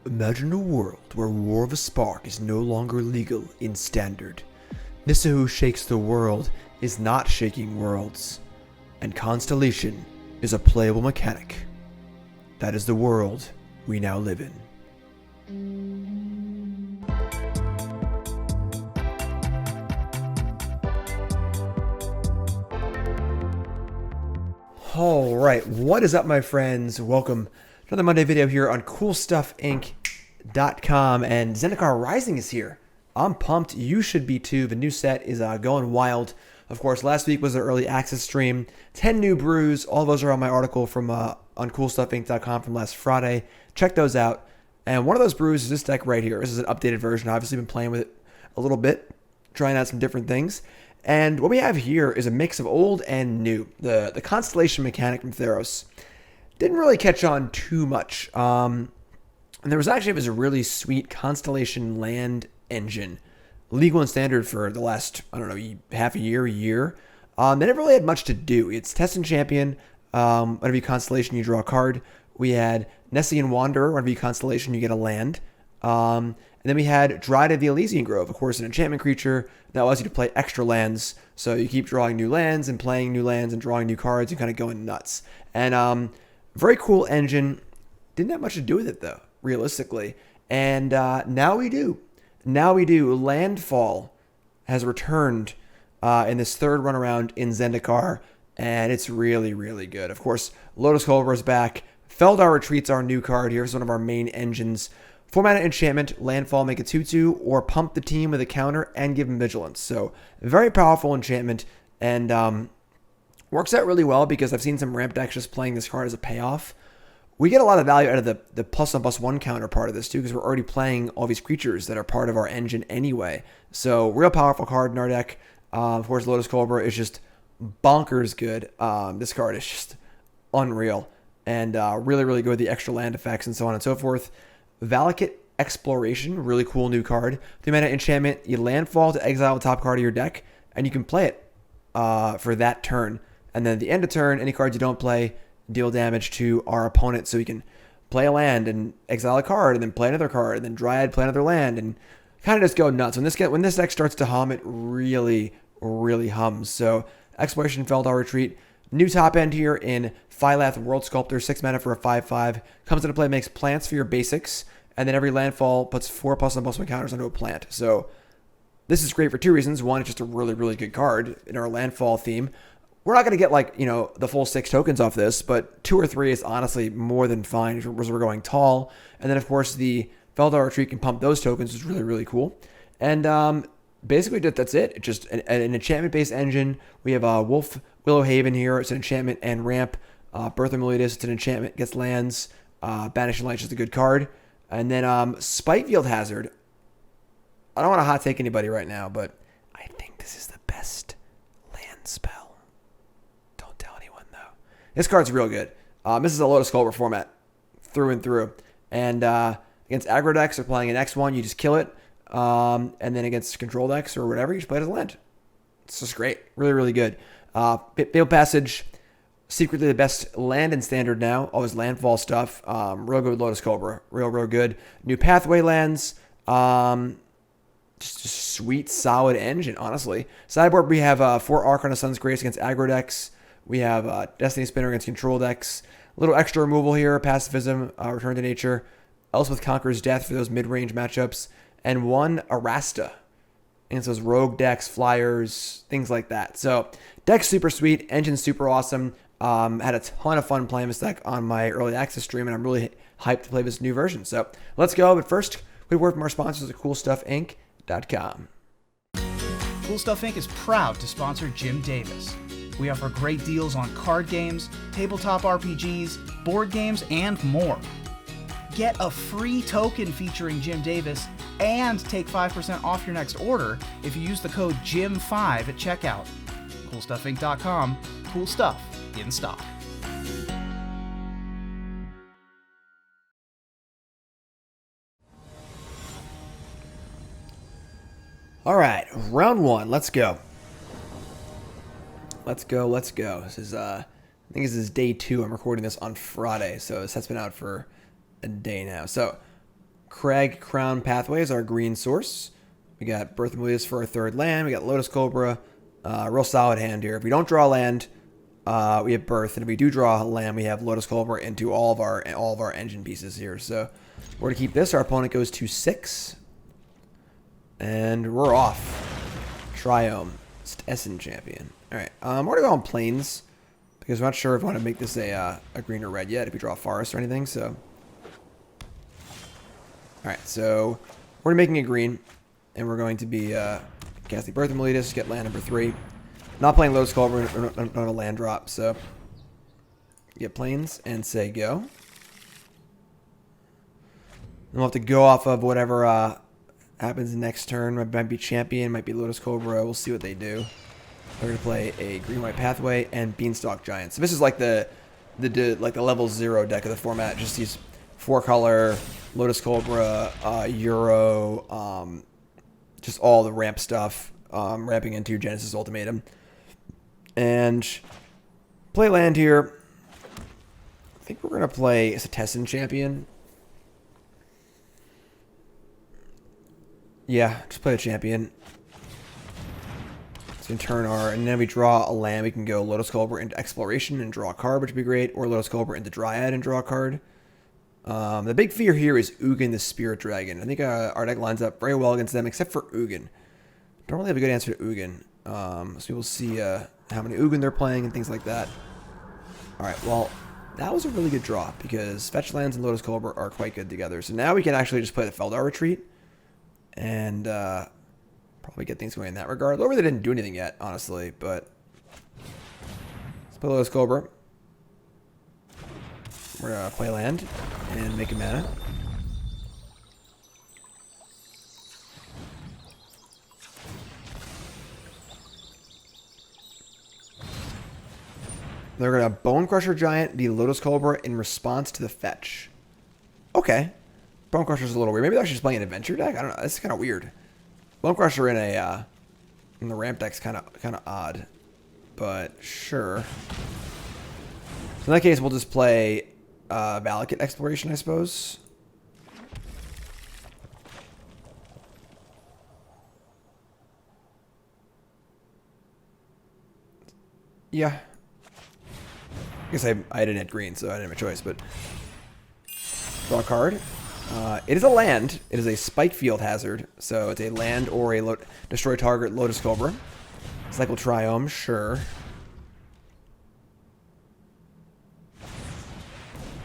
Imagine a world where War of a Spark is no longer legal in Standard. Nissa who shakes the world is not shaking worlds, and Constellation is a playable mechanic. That is the world we now live in. Alright, what is up my friends? Welcome to another Monday video here on CoolStuffInc.com, and Zendikar Rising is here. I'm pumped, you should be too. The new set is going wild. Of course, last week was the early access stream. 10 new brews, all those are on my article from on CoolStuffInc.com from last Friday. Check those out. And one of those brews is this deck right here. This is an updated version. I've obviously been playing with it a little bit, trying out some different things. And what we have here is a mix of old and new. The Constellation mechanic from Theros didn't really catch on too much. And there was a really sweet Constellation land engine, legal and standard for the last, I don't know, half a year. They never really had much to do. It's Setessan Champion. Whenever you Constellation, you draw a card. We had Nessian Wanderer. Whenever you Constellation, you get a land. And then we had Dryad of the Ilysian Grove, of course, an enchantment creature that allows you to play extra lands. So you keep drawing new lands and playing new lands and drawing new cards and kind of going nuts. And very cool engine. Didn't have much to do with it, though, realistically. And now we do. Landfall has returned in this third run around in Zendikar, and it's really, really good. Of course, Lotus Cobra is back. Felidar Retreat's our new card here. It's one of our main engines. 4-mana enchantment, landfall, make a 2/2, or pump the team with a counter and give them vigilance. So, very powerful enchantment, and works out really well because I've seen some ramp decks just playing this card as a payoff. We get a lot of value out of the +1/+1 counter part of this too, because we're already playing all these creatures that are part of our engine anyway. So, real powerful card in our deck. Of course, Lotus Cobra is just bonkers good. This card is just unreal, and really, really good with the extra land effects and so on and so forth. Valakut Exploration, really cool new card. 3-mana enchantment, you landfall to exile the top card of your deck, and you can play it for that turn. And then at the end of turn, any cards you don't play deal damage to our opponent. So you can play a land and exile a card, and then play another card, and then Dryad, play another land, and kind of just go nuts. When this deck starts to hum, it really, really hums. So Exploration, Felidar Retreat. New top end here in Phylath, World Sculptor, 6 mana for a 5/5. Comes into play, makes plants for your basics, and then every landfall puts 4 +1/+1 counters onto a plant. So this is great for two reasons. One, it's just a really, really good card in our landfall theme. We're not going to get the full 6 tokens off this, but 2 or 3 is honestly more than fine as we're going tall. And then of course the Felidar Retreat can pump those tokens, which is really, really cool. And basically that's it. It's just an enchantment-based engine. We have Wolfwillow Haven here. It's an enchantment and ramp. Birth of Meletis, it's an enchantment, gets lands. Banishing Light is just a good card. And then Spikefield Hazard. I don't want to hot take anybody right now, but I think this is the best land spell. Don't tell anyone, though. This card's real good. This is a Lotus Cobra format, through and through. And against aggro decks, or playing an X1, you just kill it. And then against control decks or whatever, you just play it as a land. It's just great. Really, really good. Fabled Passage, secretly the best land in Standard now. All this landfall stuff. Real good with Lotus Cobra. Real good. New pathway lands. Just a sweet, solid engine, honestly. Sideboard, we have 4 Archon of Sun's Grace against aggro decks. We have Destiny Spinner against control decks. A little extra removal here. Pacifism, Return to Nature. Elspeth Conquers Death for those mid-range matchups. And 1 Arasta against those rogue decks, flyers, things like that. So, deck's super sweet, engine's super awesome. Had a ton of fun playing this deck on my early access stream, and I'm really hyped to play this new version. So, let's go. But first, we word from our sponsors at CoolStuffInc.com. Cool Stuff Inc. is proud to sponsor Jim Davis. We offer great deals on card games, tabletop RPGs, board games, and more. Get a free token featuring Jim Davis and take 5% off your next order if you use the code JIM5 at checkout. CoolStuffInc.com. Cool stuff in stock. All right, round 1. Let's go. Let's go. This is I think this is day 2. I'm recording this on Friday, so this has been out for a day now. So Cragcrown Pathway is our green source. We got Birth of Meletis for our third land. We got Lotus Cobra. Real solid hand here. If we don't draw land, we have Birth, and if we do draw land, we have Lotus Cobra into all of our engine pieces here. So we're gonna keep this. Our opponent goes to 6, and we're off. Triome, Setessan Champion. All right, we're gonna go on plains because we're not sure if we want to make this a green or red yet. If we draw a forest or anything, so all right. So we're making a green, and we're going to be casting Birth of Meletis, get land number 3. Not playing Lotus Cobra on a land drop, so get plains and say go. And we'll have to go off of whatever happens next turn. It might be Champion, might be Lotus Cobra. We'll see what they do. We're gonna play a green-white pathway and Beanstalk Giant. So this is like the level 0 deck of the format. Just these 4-color Lotus Cobra, Euro, just all the ramp stuff, ramping into Genesis Ultimatum. And play land here. I think we're going to play Setessan Champion. Yeah, just play the Champion. So in turn and then we draw a land. We can go Lotus Cobra into Exploration and draw a card, which would be great. Or Lotus Cobra into Dryad and draw a card. The big fear here is Ugin the Spirit Dragon. I think our deck lines up very well against them, except for Ugin. Don't really have a good answer to Ugin. So we'll see how many Ugin they're playing and things like that. Alright, well, that was a really good draw because Fetch Lands and Lotus Cobra are quite good together. So now we can actually just play the Felidar Retreat and probably get things going in that regard. Though they didn't do anything yet, honestly, but let's play Lotus Cobra. We're going to play land and make a mana. They're going to Bone Crusher Giant the Lotus Cobra in response to the fetch. Okay. Bone Crusher's a little weird. Maybe they're actually just playing an adventure deck? I don't know. It's kind of weird. Bone Crusher in the ramp deck's kind of odd. But sure. So in that case, we'll just play Valakut Exploration, I suppose. Yeah. I guess I didn't hit green, so I didn't have a choice, but draw a card. It is a land. It is a Spikefield Hazard, so it's a land or a destroy target Lotus Cobra. Cycle Triome, sure.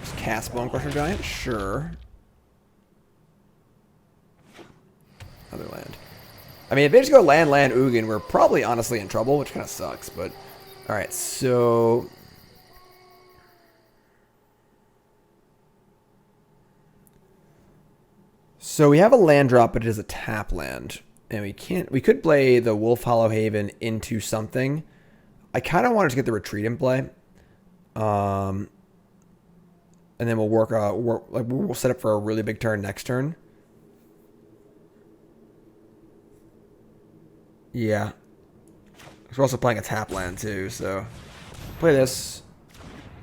Just cast Bone Crusher Giant, sure. Another land. I mean, if they just go land, Ugin, we're probably honestly in trouble, which kind of sucks, but alright, so we have a land drop, but it is a tap land. And we could play the Wolfwillow Haven into something. I kind of wanted to get the retreat in play. And then we'll we'll set up for a really big turn next turn. Yeah. We're also playing a tap land too, so play this.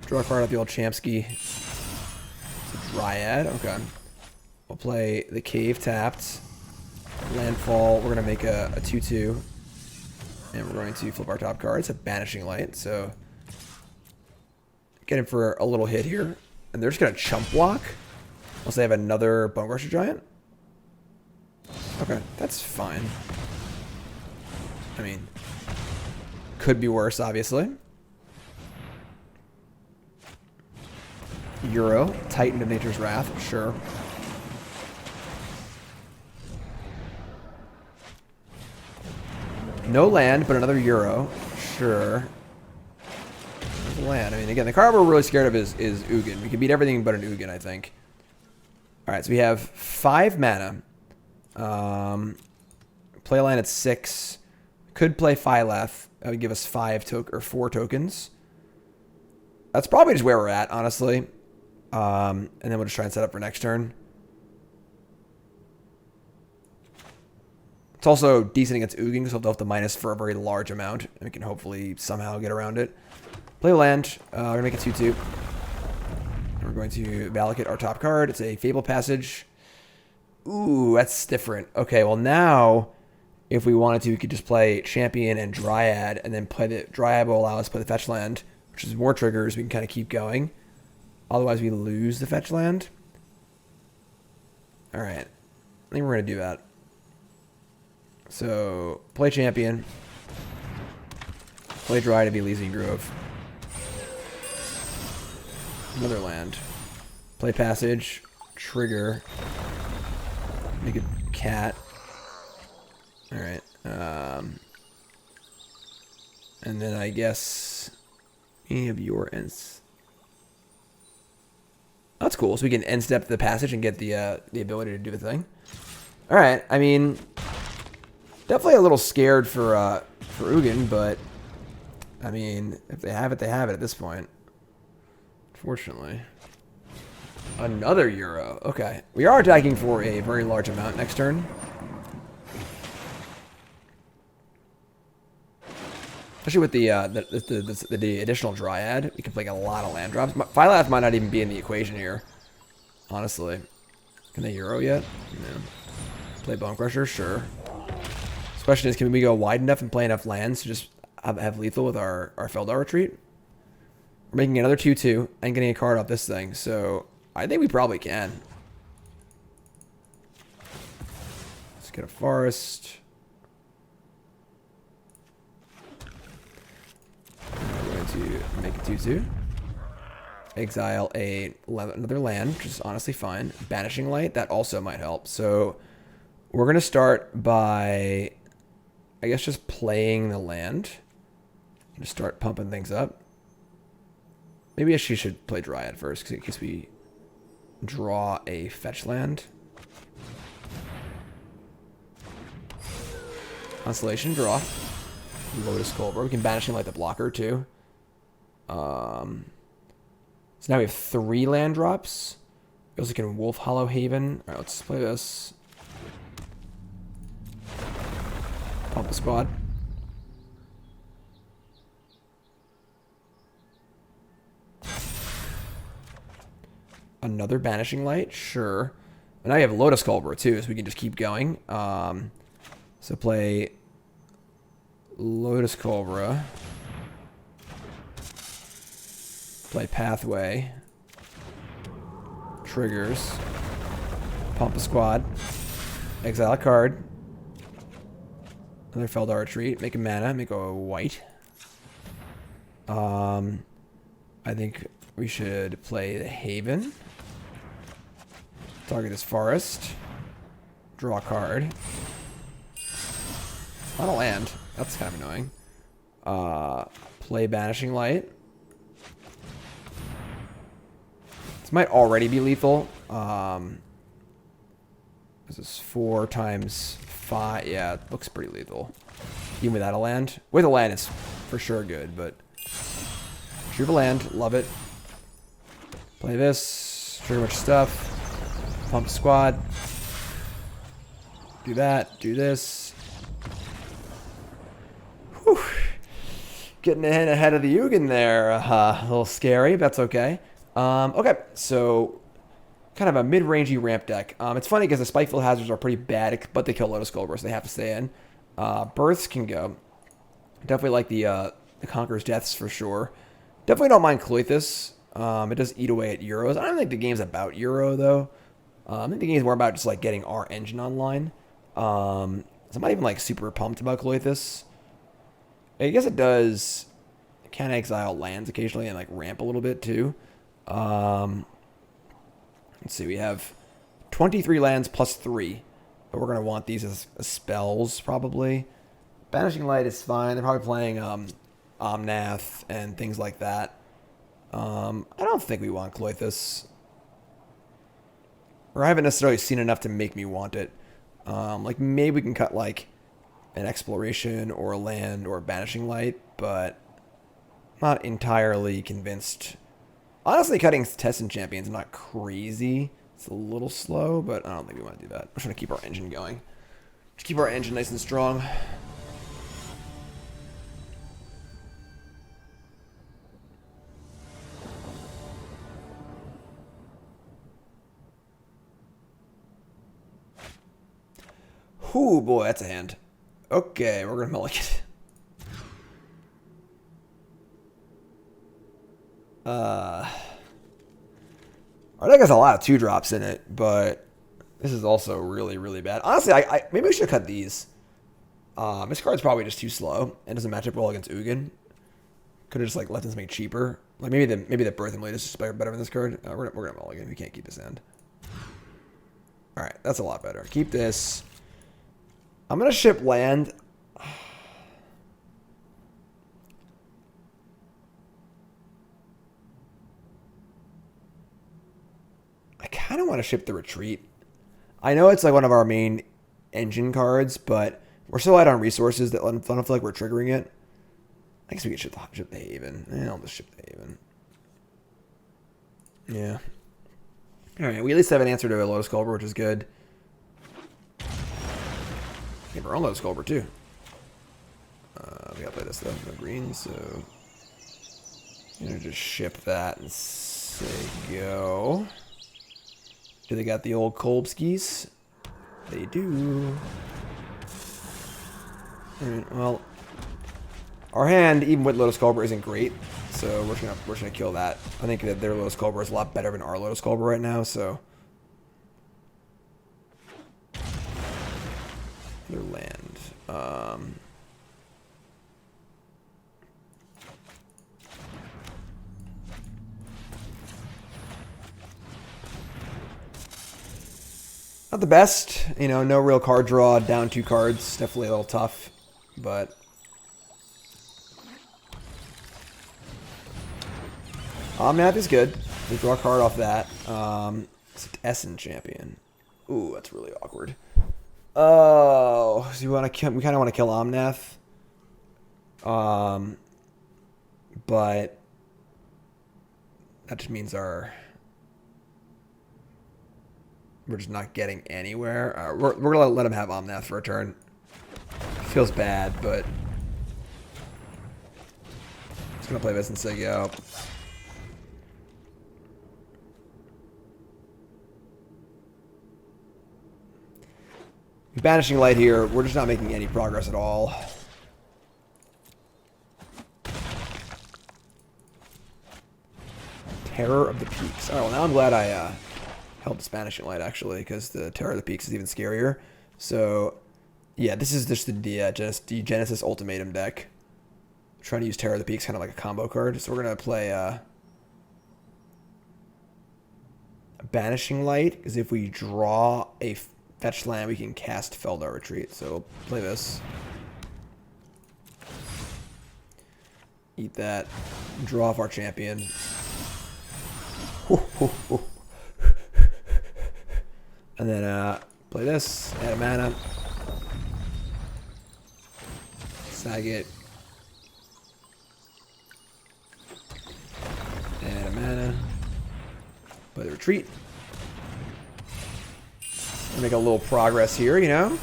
Draw a card out the old Champsky. It's a Dryad, okay. We'll play the Cave tapped. Landfall, we're going to make a 2-2. And we're going to flip our top card. It's a Banishing Light, so get in for a little hit here. And they're just going to chump block. Unless they have another Bone Crusher Giant. Okay, that's fine. I mean, could be worse, obviously. Euro, Titan of Nature's Wrath, sure. No land, but another Euro. Sure. There's land. I mean, again, the card we're really scared of is Ugin. We can beat everything but an Ugin, I think. Alright, so we have 5 mana. Play a land at 6. Could play Phylath. That would give us 4 tokens. That's probably just where we're at, honestly. And then we'll just try and set up for next turn. It's also decent against Ugin, so they'll have to minus for a very large amount. And we can hopefully somehow get around it. Play land. We're going to make it 2-2. We're going to Valakut our top card. It's a Fabled Passage. Ooh, that's different. Okay, well now, if we wanted to, we could just play Champion and Dryad, and then play the Dryad will allow us to play the fetch land, which is more triggers. We can kind of keep going. Otherwise, we lose the fetch land. All right, I think we're gonna do that. So play Champion, play Dryad to be Elysian Grove. Another land. Play Passage, trigger, make a cat. Alright. And then I guess any of your ends. That's cool. So we can end step the Passage and get the ability to do the thing. Alright, I mean, definitely a little scared for Ugin, but I mean, if they have it, they have it at this point. Fortunately. Another Euro. Okay. We are attacking for a very large amount next turn. Especially with the additional Dryad. We can play a lot of land drops. Phylath might not even be in the equation here. Honestly. Can they Euro yet? No. Play Bone Crusher? Sure. This question is, can we go wide enough and play enough lands to just have lethal with our Felidar Retreat? We're making another 2/2 and getting a card off this thing, so I think we probably can. Let's get a forest. We're going to make a 2/2. Exile another land, which is honestly fine. Banishing Light, that also might help. So we're going to start by, I guess, just playing the land. Just start pumping things up. Maybe she should play Dryad first, in case we draw a fetch land. Constellation, draw. Lotus Cobra. We can Banishing Light the blocker, too. So now we have 3 land drops. We also can Wolfwillow Haven. Alright, let's play this. Pump the squad. Another Banishing Light, sure. And now you have Lotus Cobra too, so we can just keep going. So play Lotus Cobra. Play Pathway. Triggers. Pump a squad. Exile a card. Another Felidar Retreat. Make a mana. Make a white. I think we should play the Haven. Target this forest. Draw a card. Not a land. That's kind of annoying. Play Banishing Light. This might already be lethal. This is 4 times 5. Yeah, it looks pretty lethal. Even without a land. With a land, it's for sure good, but shoot a land. Love it. Play this. Trigger a bunch of stuff. Pump squad. Do that. Do this. Whew. Getting ahead of the Ugin there. A little scary, but that's okay. Okay, so kind of a mid-rangey ramp deck. It's funny because the Spikefield Hazards are pretty bad, but they kill Lotus Cobra, so they have to stay in. Births can go. Definitely like the Conqueror's Deaths for sure. Definitely don't mind Cloithus. It does eat away at Euros. I don't think the game's about Euro, though. I think the game's more about just, like, getting our engine online. So I'm not even, like, super pumped about Cloithus. I guess it does kind of exile lands occasionally and, like, ramp a little bit, too. Let's see. We have 23 lands plus 3. But we're going to want these as spells, probably. Banishing Light is fine. They're probably playing Omnath and things like that. I don't think we want Cloithus. Or I haven't necessarily seen enough to make me want it. Like, maybe we can cut, like, an Exploration or a land or a Banishing Light, but not entirely convinced. Honestly, cutting Setessan Champion is not crazy. It's a little slow, but I don't think we want to do that. We're trying to keep our engine going. Just keep our engine nice and strong. Ooh, boy, that's a hand. Okay, we're going to mulligan it. Our deck has a lot of 2-drops in it, but this is also really, really bad. Honestly, maybe we should cut these. This card's probably just too slow. It doesn't match up well against Ugin. Could have just like let this make cheaper. Like maybe the Birth of Meletis is better than this card. We're gonna mulligan. We can't keep this end. All right, that's a lot better. Keep this. I'm gonna ship land. I kind of want to ship the Retreat. I know it's like one of our main engine cards, but we're so light on resources that I don't feel like we're triggering it. I guess we could ship the Haven. I'll just ship the Haven. Yeah. Alright, we at least have an answer to a Lotus Cobra, which is good. We have our own Lotus Cobra, too. We gotta play this, though. No green, so... I'm gonna just ship that and say go. Do they got the old Kolbskis? They do. Alright, well... Our hand, even with Lotus Cobra, isn't great, so we're just gonna kill that. I think that their Lotus Cobra is a lot better than our Lotus Cobra right now, so... Their land. Not the best, you know, no real card draw, down 2 cards, definitely a little tough, but... Omnath is good. We draw a card off that. Setessan Champion. Ooh, that's really awkward. Oh, so we kind of want to kill Omnath. But that just means we're just not getting anywhere. We're gonna let him have Omnath for a turn. Feels bad, but just gonna play this and say go. Banishing Light here, we're just not making any progress at all. Terror of the Peaks. Alright, well now I'm glad I held this Banishing Light actually, because the Terror of the Peaks is even scarier. So, yeah, this is just the Genesis Ultimatum deck. I'm trying to use Terror of the Peaks kind of like a combo card. So we're going to play Banishing Light, because if we draw a fetch land, we can cast Felidar Retreat. So we'll play this. Eat that. Draw off our champion. And then play this. Add a mana. Sag it. Add a mana. Play the retreat. Make a little progress here, you know?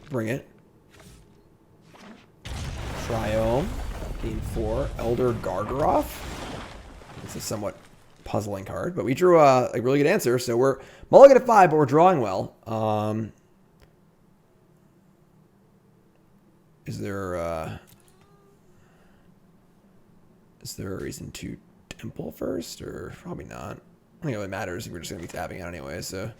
Bring it. Triome. Gain 4. Elder Gargaroth. This is a somewhat puzzling card, but we drew a really good answer, so we're mulligan at 5, but we're drawing well. Is there a reason to temple first, or probably not? I don't think it really matters. We're just going to be tapping out anyway, so.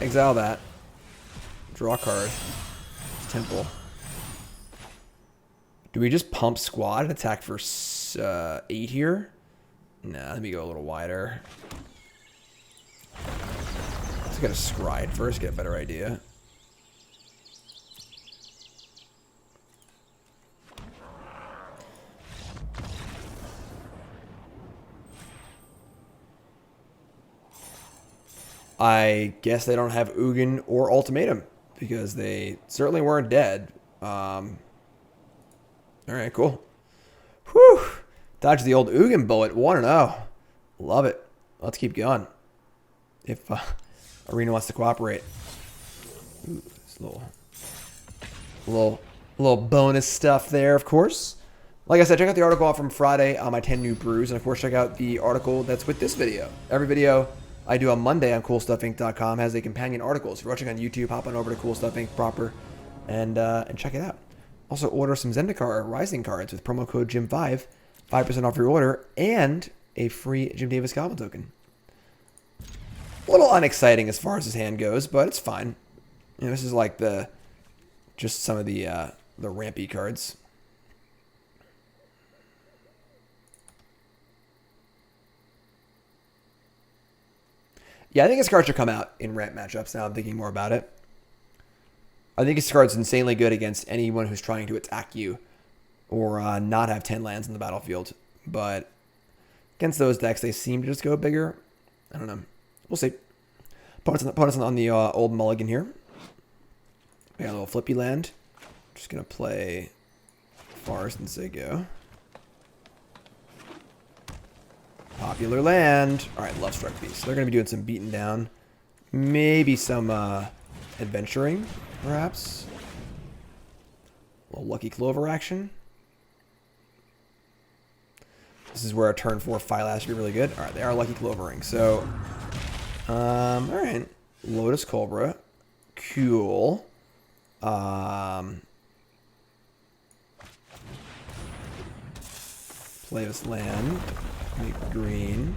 Exile that. Draw a card. Temple. Do we just pump squad and attack for 8 here? Nah, let me go a little wider. Let's get a scryed first, get a better idea. I guess they don't have Ugin or Ultimatum, because they certainly weren't dead. Alright, cool. Whew! Dodged the old Ugin bullet. 1-0. Love it. Let's keep going. If Arena wants to cooperate. Ooh, it's a little A little bonus stuff there, of course. Like I said, check out the article out from Friday on my 10 new brews. And, of course, check out the article that's with this video. Every video I do on Monday on CoolStuffInc.com has a companion article. So if you're watching on YouTube, hop on over to CoolStuffInc proper and check it out. Also, order some Zendikar Rising cards with promo code Jim5, 5% off your order, and a free Jim Davis Goblin token. A little unexciting as far as his hand goes, but it's fine. You know, this is like just some of the rampy cards. Yeah, I think his card should come out in ramp matchups now I'm thinking more about it. I think his card's insanely good against anyone who's trying to attack you or not have 10 lands in the battlefield. But against those decks, they seem to just go bigger. I don't know. We'll see. Opponents on the old mulligan here. We got a little flippy land. Just going to play Forest and say go. Popular land. All right, Love Struck Beast. So they're going to be doing some beating down. Maybe some adventuring, perhaps. A little Lucky Clover action. This is where a turn 4 Phylath should be really good. All right, they are Lucky Clovering. So, all right. Lotus Cobra. Cool. Play this land. Make green.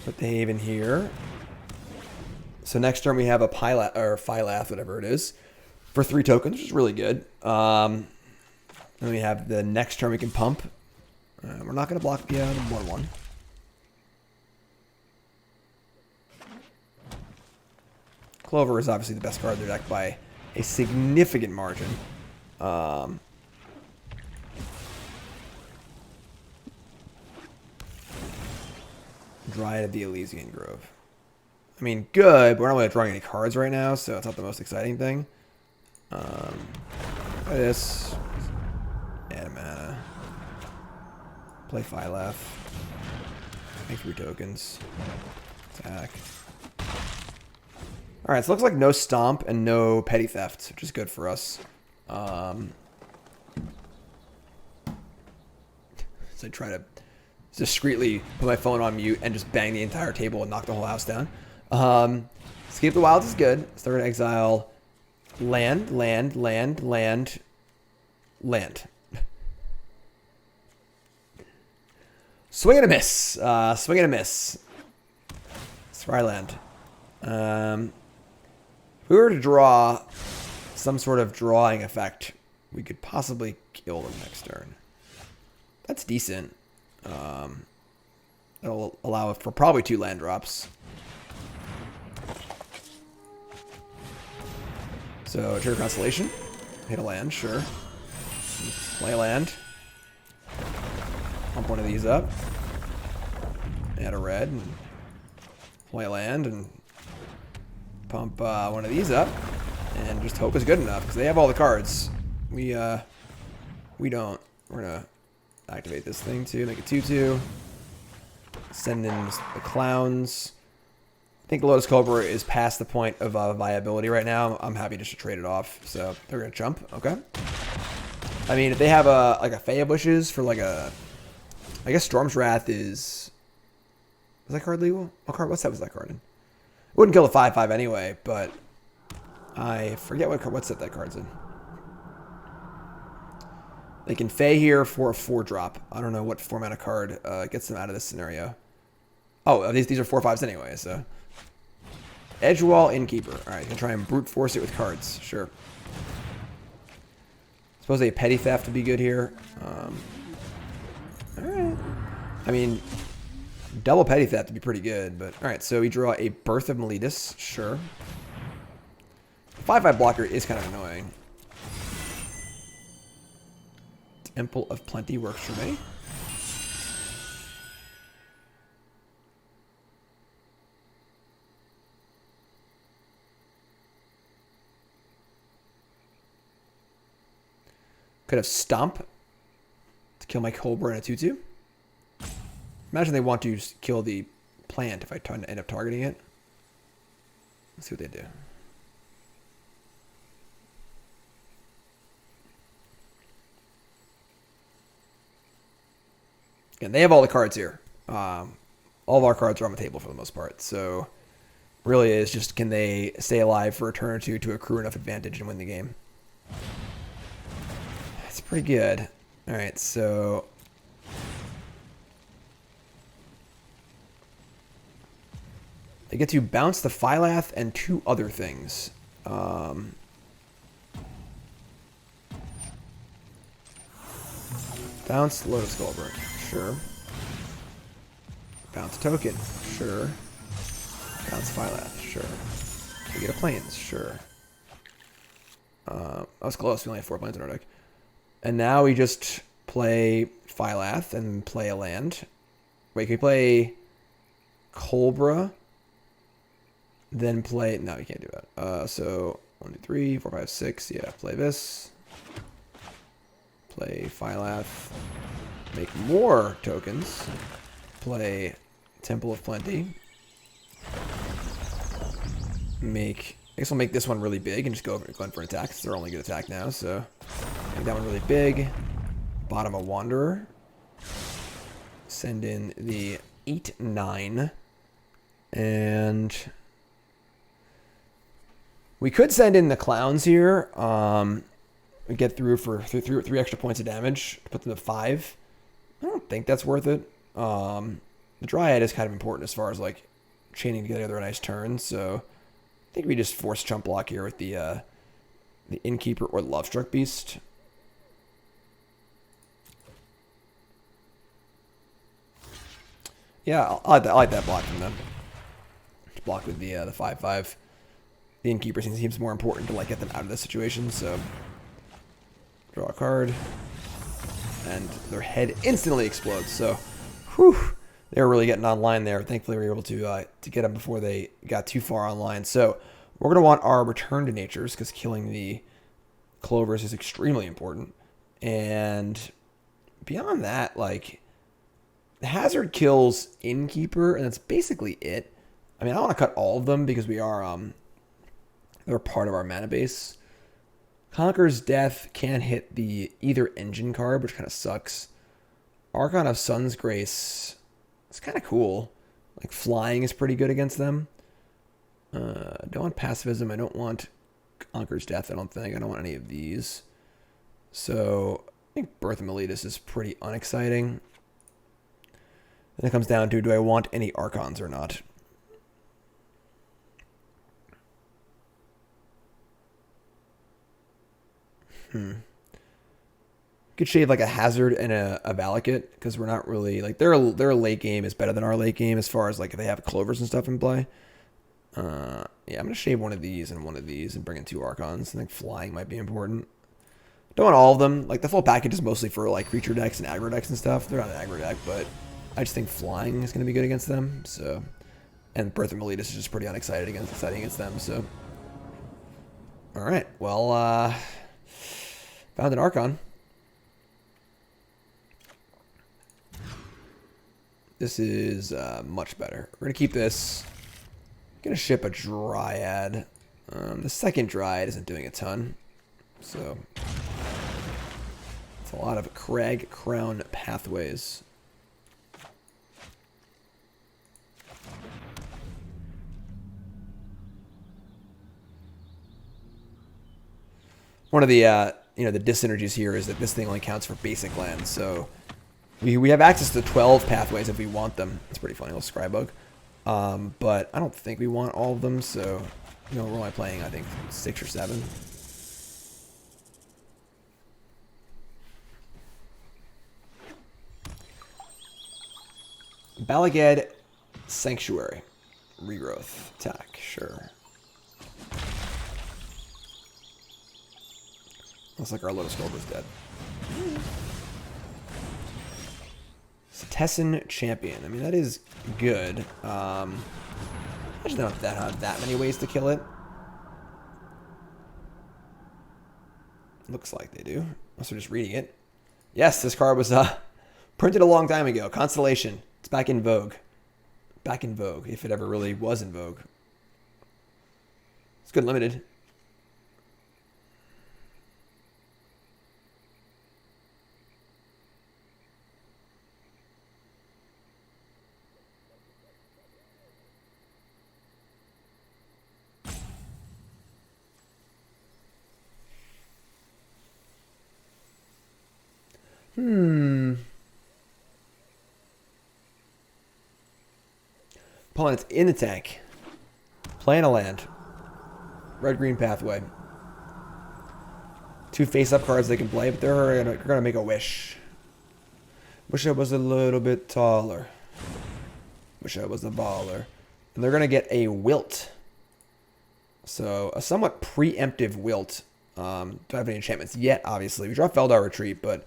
Put the Haven here. So next turn we have a Phylath, whatever it is, for 3 tokens, which is really good. Then we have the next turn we can pump. We're not going to block the 1/1. Clover is obviously the best card in their deck by a significant margin. Dryad of the Elysian Grove. I mean, good, but we're not really drawing any cards right now, so it's not the most exciting thing. This. Add a mana. Play Phylath. Make 3 tokens. Attack. Alright, so it looks like no Stomp and no Petty Theft, which is good for us. So I try to discreetly put my phone on mute and just bang the entire table and knock the whole house down. Escape the Wilds is good. So they're going to exile land. Swing and a miss. Swing and a miss. Scryland. If we were to draw some sort of drawing effect, we could possibly kill them next turn. That's decent. It'll allow for probably 2 land drops. So, trigger Constellation. Hit a land, sure. Play a land. Pump one of these up. Add a red. And play a land and pump one of these up. And just hope it's good enough, because they have all the cards. We don't. We're going to activate this thing too, make a 2/2. Send in the clowns. I think Lotus Cobra is past the point of viability right now. I'm happy just to trade it off. So they're gonna jump. Okay. I mean, if they have like a Faya Bushes for like a, I guess Storm's Wrath is that card legal? What card? What's that card in? It wouldn't kill the 5/5 anyway, but I forget what set that card's in. They can Fey here for a 4-drop. I don't know what format of card gets them out of this scenario. Oh, these are 4/5s anyway, so. Edgewall Innkeeper. Alright, can try and brute force it with cards. Sure. Suppose a Petty Theft would be good here. Alright. I mean, double Petty Theft would be pretty good, but alright, so we draw a Birth of Meletis. Sure. 5/5 blocker is kind of annoying. Temple of Plenty works for me. Could have Stomp to kill my Cobra in a 2/2. Imagine they want to kill the plant if I end up targeting it. Let's see what they do. And they have all the cards here. All of our cards are on the table for the most part. So really is just, can they stay alive for a turn or two to accrue enough advantage and win the game? That's pretty good. All right, so they get to bounce the Phylath and 2 other things. Bounce Lotus Cobra, sure. Bounce token, sure. Bounce Phylath, sure. We get a plains, sure. That was close. We only have 4 plains in our deck. And now we just play Phylath and play a land. Wait, can we play Cobra? Then play... No, you can't do that. So, 1, 2, 3, 4, 5, 6. Yeah, play this. Play Phylath. Make more tokens. Play Temple of Plenty. I guess we'll make this one really big and just go in for an attack. It's their only good attack now, so... Make that one really big. Bottom a Wanderer. Send in the 8/9. And... we could send in the Clowns here. We get through for 3 extra points of damage to put them to 5. I don't think that's worth it. The Dryad is kind of important as far as like chaining together a nice turn. So I think we just force chump block here with the Innkeeper or Lovestruck Beast. Yeah, I like that block from them. Just block with the 5/5. The Innkeeper seems more important to like get them out of this situation, so draw a card. And their head instantly explodes, so whew, they were really getting online there. Thankfully we were able to get them before they got too far online. So we're gonna want our Return to Natures, because killing the Clovers is extremely important. And beyond that, like, the Hazard kills Innkeeper, and that's basically it. I mean, I don't want to cut all of them because we are they're part of our mana base. Conqueror's Death can hit the either engine card, which kind of sucks. Archon of Sun's Grace, it's kind of cool. Like, flying is pretty good against them. Don't want Pacifism. I don't want Conqueror's Death, I don't think. I don't want any of these. So, I think Birth of Meletis is pretty unexciting. Then it comes down to, do I want any Archons or not? Could shave like a Hazard and a Valakut, because we're not really like their late game is better than our late game as far as like if they have Clovers and stuff in play. Yeah, I'm gonna shave one of these and bring in 2 Archons. I think flying might be important. Don't want all of them. Like, the full package is mostly for like creature decks and aggro decks and stuff. They're not an aggro deck, but I just think flying is gonna be good against them. So, and Birth of Meletis is just pretty exciting against them. So, all right, well, found an Archon. This is much better. We're going to keep this. Going to ship a Dryad. The second Dryad isn't doing a ton. So, it's a lot of Cragcrown Pathways. One of the the dyssynergies here is that this thing only counts for basic lands, so we have access to 12 pathways if we want them. It's pretty funny, little Scrybug. But I don't think we want all of them, so we're only playing, I think, 6 or 7. Balagad Sanctuary. Regrowth. Attack, sure. Looks like our Lotus Cobra is dead. Setessan Champion. I mean, that is good. I just don't have that many ways to kill it. Looks like they do. Unless we're just reading it. Yes, this card was printed a long time ago. Constellation. It's back in vogue. Back in vogue, if it ever really was in vogue. It's good limited. Opponent's in the tank. Playing a land. Red-green pathway. 2 face-up cards they can play, but they're gonna make a wish. Wish I was a little bit taller. Wish I was a baller. And they're gonna get a wilt. So a somewhat preemptive wilt. Don't have any enchantments yet, obviously. We draw Felidar Retreat, but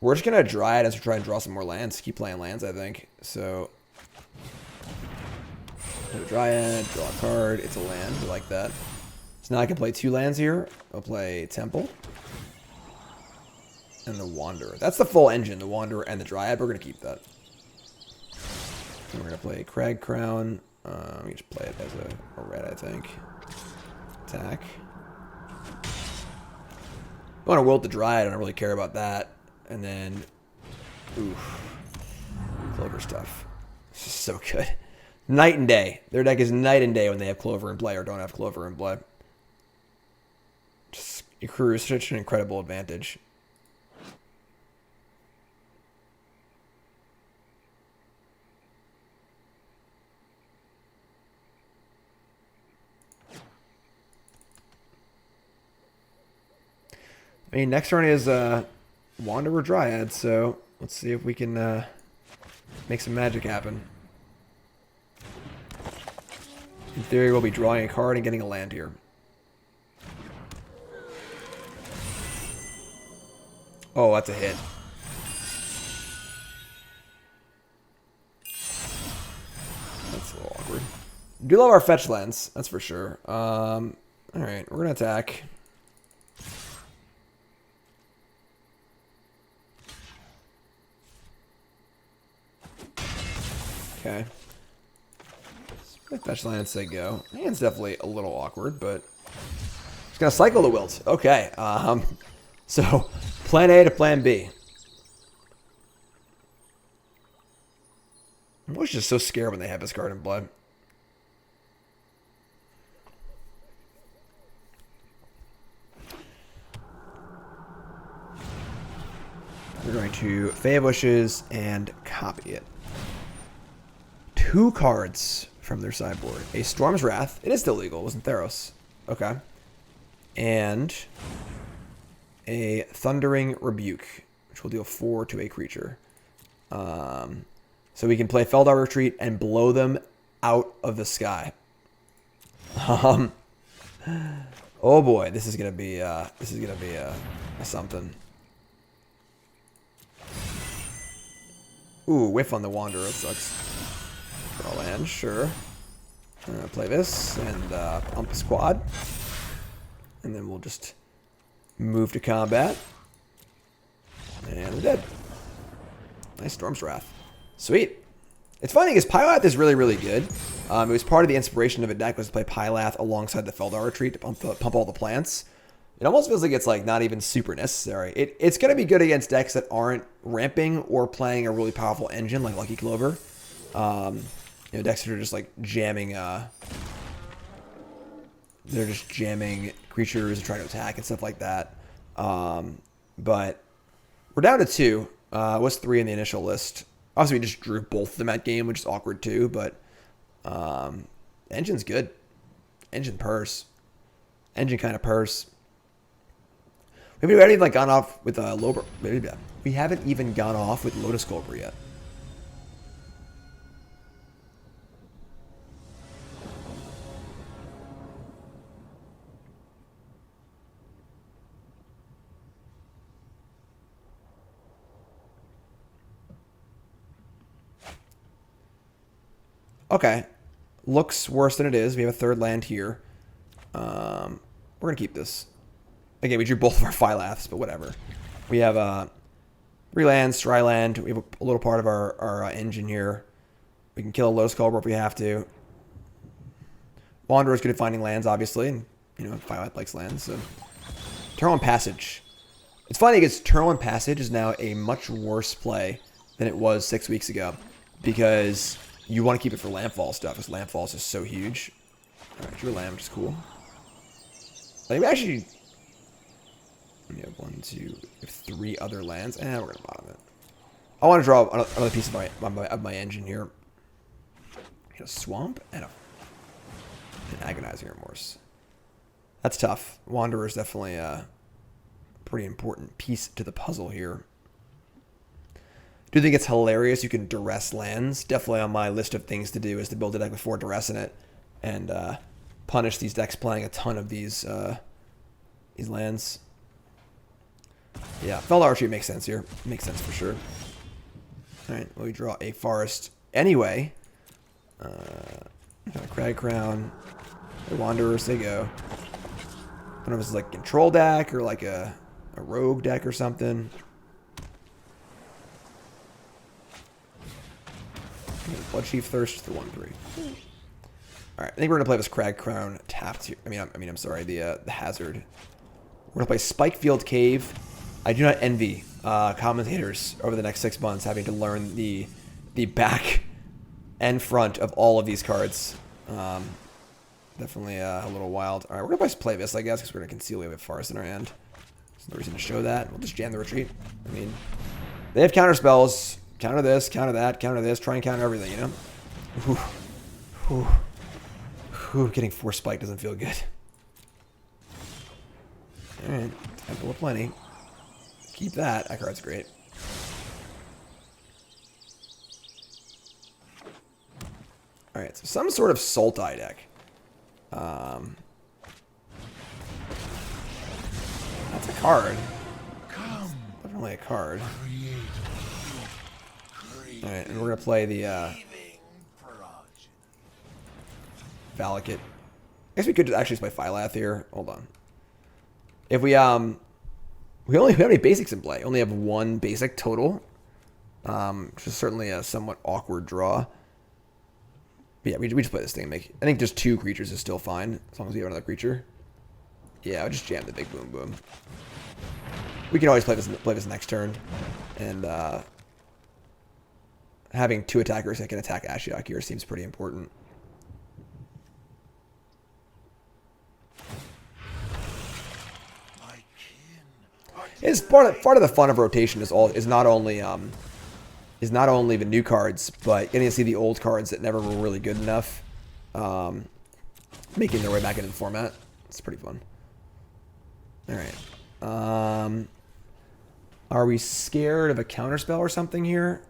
we're just gonna Dryad as we try and draw some more lands. Keep playing lands, I think. So play Dryad, draw a card. It's a land. We like that. So now I can play 2 lands here. I'll play Temple and the Wanderer. That's the full engine, the Wanderer and the Dryad. We're gonna keep that. And we're gonna play Cragcrown. We just play it as a red, I think. Attack. I want to wilt the Dryad. I don't really care about that. And then, oof, Clover stuff. This is so good. Night and day. Their deck is night and day when they have Clover in play or don't have Clover in play. Just accrues such an incredible advantage. I mean, next turn is Wanderer Dryad, so let's see if we can make some magic happen. In theory, we'll be drawing a card and getting a land here. Oh, that's a hit. That's a little awkward. We do love our fetch lands, that's for sure. Alright, we're going to attack. Okay. Fetch land, say go. Hand's definitely a little awkward, but just gonna cycle the wilt. Okay. So plan A to plan B. I'm always just so scared when they have this card in play. We're going to Fey Bushes and copy it. 2 cards from their sideboard. A Storm's Wrath. It is still legal. It wasn't Theros. Okay. And a Thundering Rebuke, which will deal 4 to a creature. So we can play Felidar Retreat and blow them out of the sky. Oh boy, this is gonna be a something. Ooh, whiff on the Wanderer. It sucks. Draw land, sure. Play this and pump the squad. And then we'll just move to combat. And we're dead. Nice Storm's Wrath. Sweet. It's funny because Phylath is really, really good. It was part of the inspiration of a deck was to play Phylath alongside the Felidar Retreat to pump all the plants. It almost feels like it's like not even super necessary. It's going to be good against decks that aren't ramping or playing a really powerful engine like Lucky Clover. You know, decks that are just like jamming. They're just jamming creatures and trying to attack and stuff like that. But we're down to 2. It was 3 in the initial list. Obviously, we just drew both of them at game, which is awkward too. But engine's good. Engine purrs. Engine kind of purrs. We haven't even like gone off with we haven't even gone off with Lotus Cobra yet. Okay. Looks worse than it is. We have a 3rd land here. We're going to keep this. Again, we drew both of our Phylaths, but whatever. We have 3 lands, dry land. We have a little part of our engine here. We can kill a Lotus Cobra if we have to. Wanderer's good at finding lands, obviously. And, you know, Phylath likes lands. So. Turn 1 Passage. It's funny because Turn 1 Passage is now a much worse play than it was 6 weeks ago. Because you want to keep it for landfall stuff, because landfall is just so huge. Alright, drew a land, which is cool. I think we actually... We have 1, 2, we have 3 other lands. And we're gonna bottom it. I want to draw another piece of my engine here. A swamp and an agonizing remorse. That's tough. Wanderer is definitely a pretty important piece to the puzzle here. Do you think it's hilarious you can duress lands? Definitely on my list of things to do is to build a deck with 4 duress in it and punish these decks playing a ton of these lands. Yeah, Felidar Retreat makes sense here. Makes sense for sure. All right, well, we draw a forest anyway. Cragcrown, the Wanderers, they go. I don't know if it's like a control deck or like a rogue deck or something. Blood Chief Thirst to the 1/3. Alright, I think we're gonna play this Cragcrown tapped here. I'm sorry, the Hazard. We're gonna play Spikefield Cave. I do not envy commentators over the next 6 months having to learn the back and front of all of these cards. Definitely a little wild. All right, we're going to play this, I guess, because we're going to conceal we have a forest in our hand. There's no reason to show that. We'll just jam the retreat. I mean, they have counter spells. Counter this, counter that, counter this. Try and counter everything, you know? Getting 4 spike doesn't feel good. All right, Temple of Plenty. Keep that. That card's great. Alright, so some sort of Sultai deck. That's a card. Definitely a card. Alright, and we're going to play the Valakut. I guess we could actually just play Phylath here. Hold on. If we only have any basics in play. We only have 1 basic total. Which is certainly a somewhat awkward draw. But yeah, we just play this thing. I think just 2 creatures is still fine, as long as we have another creature. Yeah, I'll just jam the big boom boom. We can always play this next turn, and having 2 attackers that can attack Ashiok here seems pretty important. It's part of the fun of rotation is not only the new cards, but getting to see the old cards that never were really good enough, making their way back into the format. It's pretty fun. All right. Are we scared of a counterspell or something here?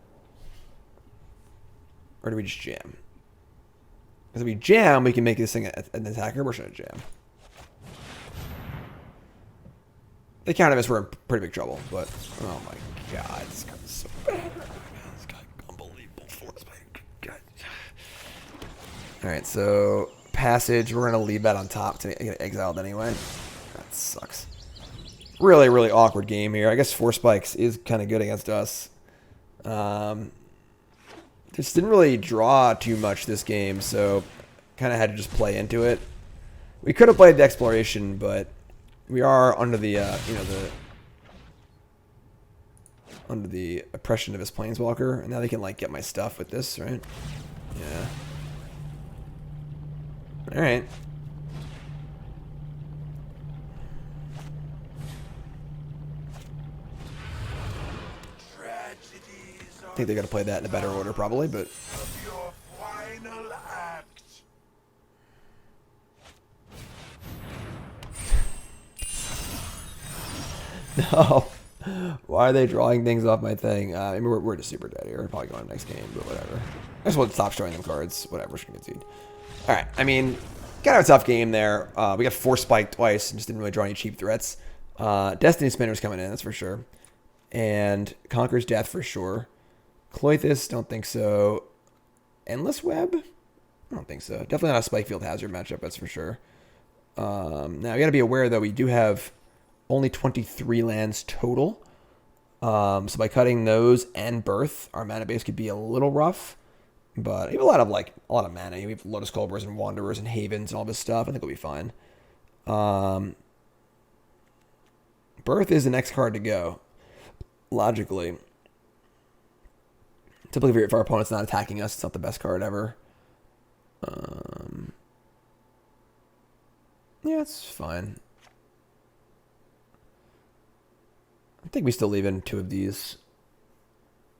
Or do we just jam? Because if we jam, we can make this thing an attacker. We're just going to jam. They counter us, we're in pretty big trouble, but oh my god, this card is so bad. This guy, unbelievable force. God. Alright, so Passage, we're going to leave that on top to get exiled anyway. That sucks. Really, really awkward game here. I guess 4 spikes is kind of good against us. Just didn't really draw too much this game, so kind of had to just play into it. We could have played the Exploration, but we are under the, under the oppression of his Planeswalker, and now they can, like, get my stuff with this, right? Yeah. Alright. I think they're going to play that in a better order, probably, but... No. Why are they drawing things off my thing? I mean, we're just super dead here. We're probably going to next game, but whatever. I just want to stop showing them cards. Whatever, we're just going to concede. Alright, I mean, kind of a tough game there. We got 4 spiked twice and just didn't really draw any cheap threats. Destiny Spinner's coming in, that's for sure. And Conqueror's Death for sure. Cloythus, don't think so. Endless Web? I don't think so. Definitely not a Spikefield Hazard matchup, that's for sure. Now, we got to be aware, though, we do have only 23 lands total. So by cutting those and Birth, our mana base could be a little rough. But we have a lot of mana. We have Lotus Cobras and Wanderers and Havens and all this stuff. I think we'll be fine. Birth is the next card to go, logically. Typically, if our opponent's not attacking us, it's not the best card ever. Yeah, it's fine. think we still leave in 2 of these.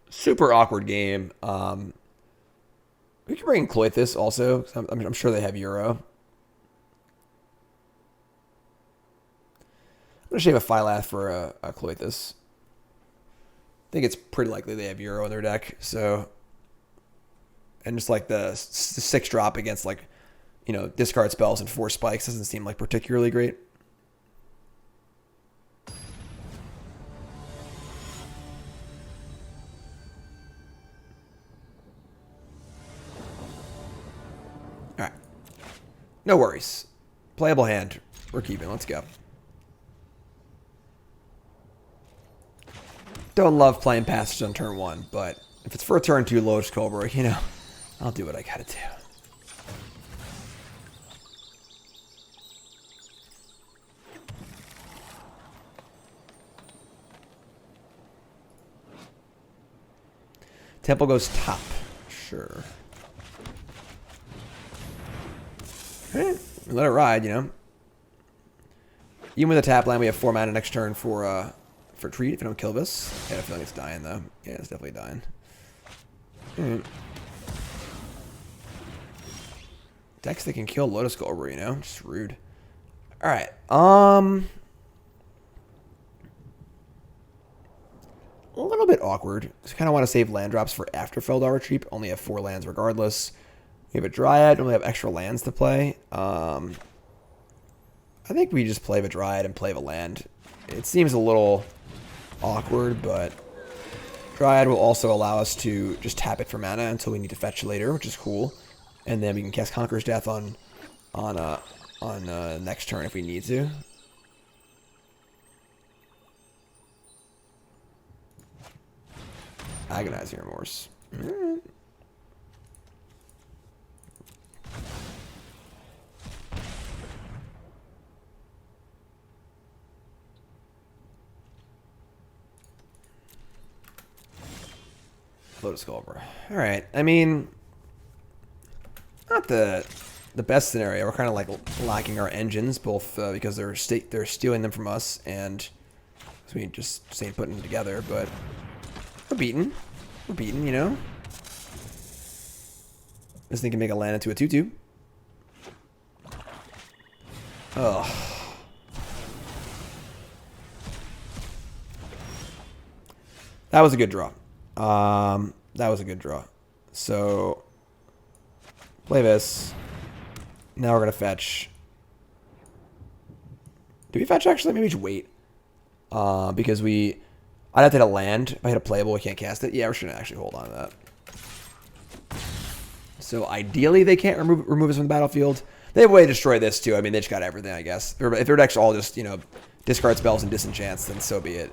Super awkward game. We can bring Cloythus also. I'm sure they have Euro. I'm going to shave a Phylath for a Cloythus. I think it's pretty likely they have Euro in their deck. So, and just like the 6 drop against like, you know, discard spells and 4 spikes doesn't seem like particularly great. All right. No worries. Playable hand. We're keeping. Let's go. Don't love playing Passage on turn 1, but if it's for a turn 2 Lotus Cobra, you know, I'll do what I gotta do. Temple goes top. Sure. Let it ride, you know. Even with a tap land, we have 4 mana next turn for Retreat if I don't kill this. Yeah, I feel like it's dying though. Yeah, it's definitely dying. Decks that can kill Lotus Cobra, you know? Just rude. Alright. A little bit awkward. Just kind of want to save land drops for after Felidar Retreat. Only have 4 lands regardless. We have a Dryad. Only have extra lands to play. I think we just play the Dryad and play the land. It seems a little awkward, but Dryad will also allow us to just tap it for mana until we need to fetch later, which is cool. And then we can cast Conqueror's Death on next turn if we need to. Agonizing Remorse. Lotus Cobra. All right. I mean, not the best scenario. We're kind of like lacking our engines, both because they're stealing them from us, and so we just stay putting them together. But we're beaten. We're beaten. You know. This thing can make a land into a 2/2. Oh. That was a good draw. That was a good draw. So, play this. Now we're going to fetch. Do we fetch actually? Maybe just wait. Because I'd have to hit a land. If I hit a playable, we can't cast it. Yeah, we're just going to actually hold on to that. So, ideally, they can't remove us from the battlefield. They have a way to destroy this, too. I mean, they just got everything, I guess. If their deck's all just, you know, discard spells and disenchants, then so be it.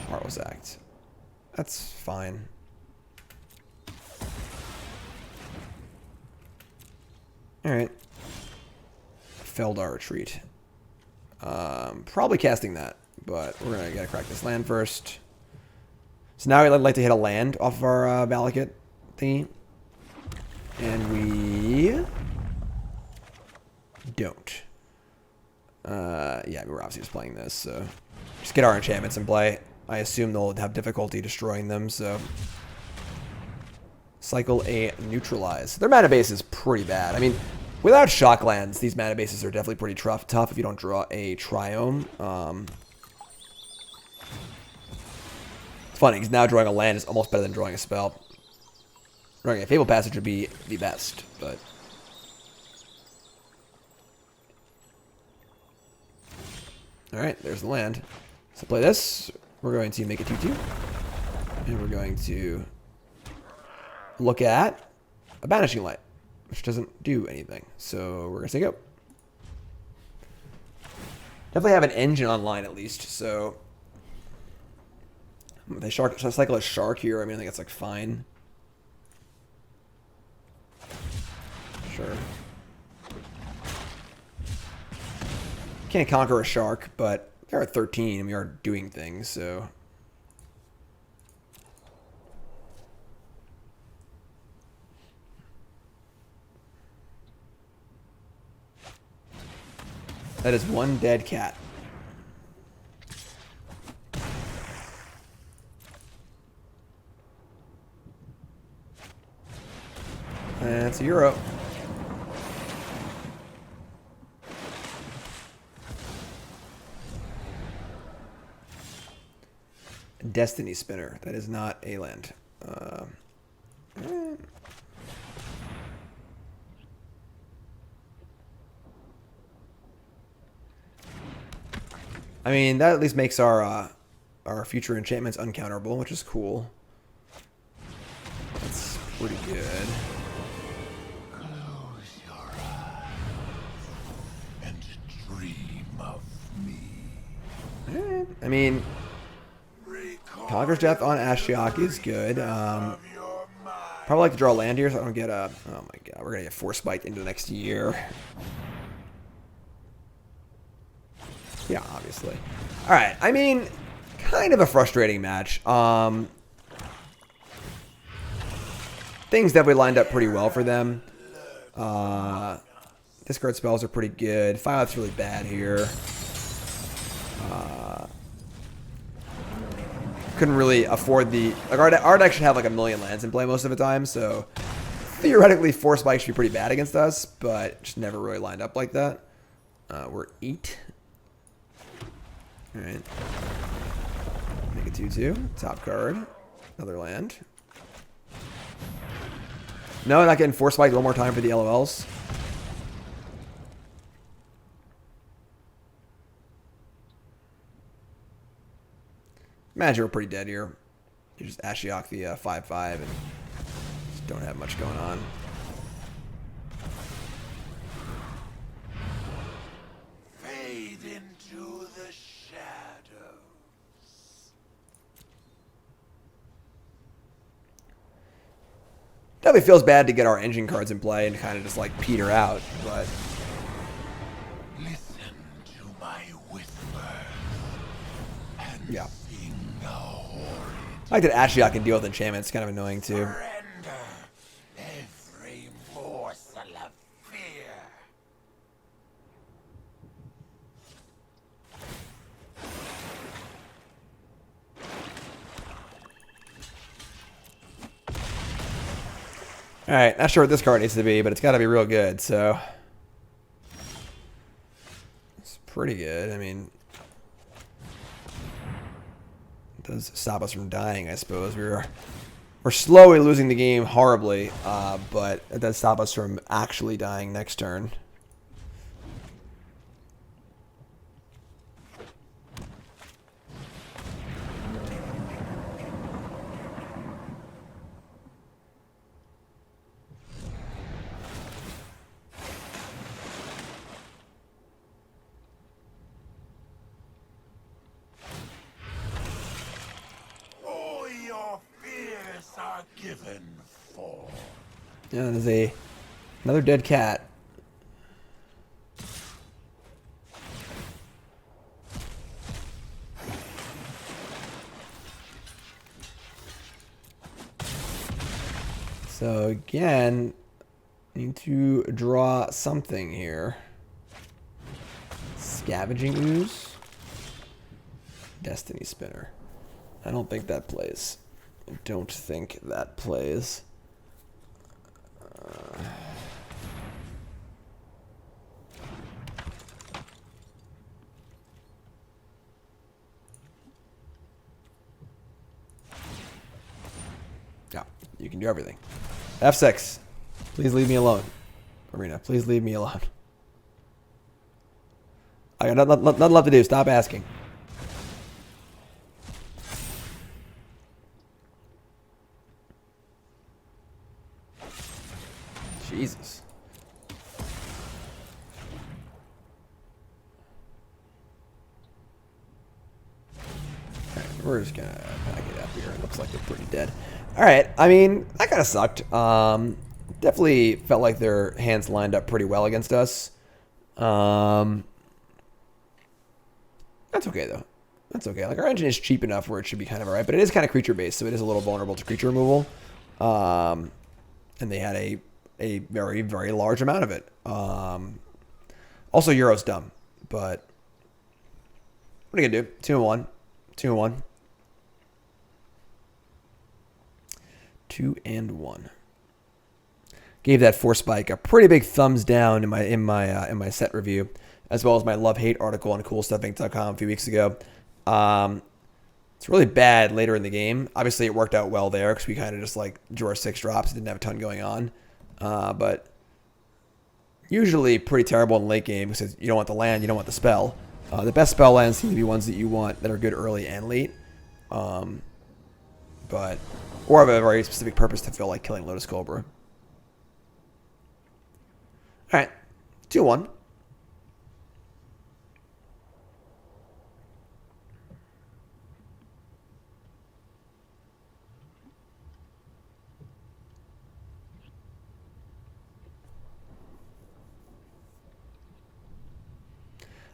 Heartless Act. That's fine. Alright. Felidar Retreat. Probably casting that, but we're going to gotta crack this land first. So now I'd like to hit a land off of our Valakut thingy. And we don't. Yeah, we're obviously just playing this, so just get our enchantments in play. I assume they'll have difficulty destroying them, so cycle a neutralize. Their mana base is pretty bad. I mean, without shock lands, these mana bases are definitely pretty tough if you don't draw a Triome. It's funny, because now drawing a land is almost better than drawing a spell. Drawing a Fabled Passage would be the best, but... Alright, there's the land. So play this. We're going to make a 2/2. And we're going to look at a Banishing Light, which doesn't do anything. So we're going to say go. Definitely have an engine online at least, so... If they should I cycle a Shark here? I mean, I think that's like fine. Sure. Can't conquer a Shark, but they're at 13 and we are doing things, so... That is one dead cat. That's a Euro. Destiny Spinner. That is not a land. I mean, that at least makes our future enchantments uncounterable, which is cool. That's pretty good. Close your eyes and dream of me. I mean, Conqueror's Death on Ashiok is good. Probably like to draw land here so I don't get a... Oh my god, we're going to get Force Spiked into the next year. Yeah, obviously. Alright, I mean, kind of a frustrating match. Things definitely lined up pretty well for them. Discard spells are pretty good. Phylath's really bad here. Couldn't really afford the... Like, our deck should have like a million lands in play most of the time, so theoretically Force Spike should be pretty bad against us, but just never really lined up like that. We're 8. Alright. Make it 2-2. Top card. Another land. No, not getting Force Spiked one more time for the LOLs. Imagine we're pretty dead here. You just Ashiok the 5/5 and just don't have much going on. Fade into the shadows. Definitely feels bad to get our engine cards in play and kind of just like peter out, but Listen to my whisper and yeah. sing a horrid I like that Ashiok can deal with enchantments. It's kind of annoying too. surrender every morsel of fear. Alright, not sure what this card needs to be, but it's got to be real good, so... It's pretty good, I mean... It does stop us from dying, I suppose. We're slowly losing the game horribly, but it does stop us from actually dying next turn. All your fears are given for. Yeah, there's another dead cat. So again, need to draw something here. Scavenging Ooze. Destiny Spinner. I don't think that plays. I don't think that plays. Yeah, you can do everything. F6. Please leave me alone. Arena, please leave me alone. I got nothing left to do. Stop asking. Jesus. Alright, we're just gonna pack it up here. It looks like they're pretty dead. Alright, I mean, that kind of sucked. Definitely felt like their hands lined up pretty well against us. That's okay, though. That's okay. Like, our engine is cheap enough where it should be kind of alright, but it is kind of creature-based, so it is a little vulnerable to creature removal. And they had a very, very large amount of it. Also, Euro's dumb. but what are you gonna do? 2-1. 2-1. 2-1. Gave that Force Spike a pretty big thumbs down in my set review, as well as my love-hate article on CoolStuffInc.com a few weeks ago. It's really bad later in the game. Obviously, it worked out well there because we kind of just like drew our 6 drops, didn't have a ton going on. But usually pretty terrible in late game because you don't want the land, you don't want the spell. The best spell lands seem to be ones that you want that are good early and late. Or have a very specific purpose to feel like killing Lotus Cobra. All right, 2-1.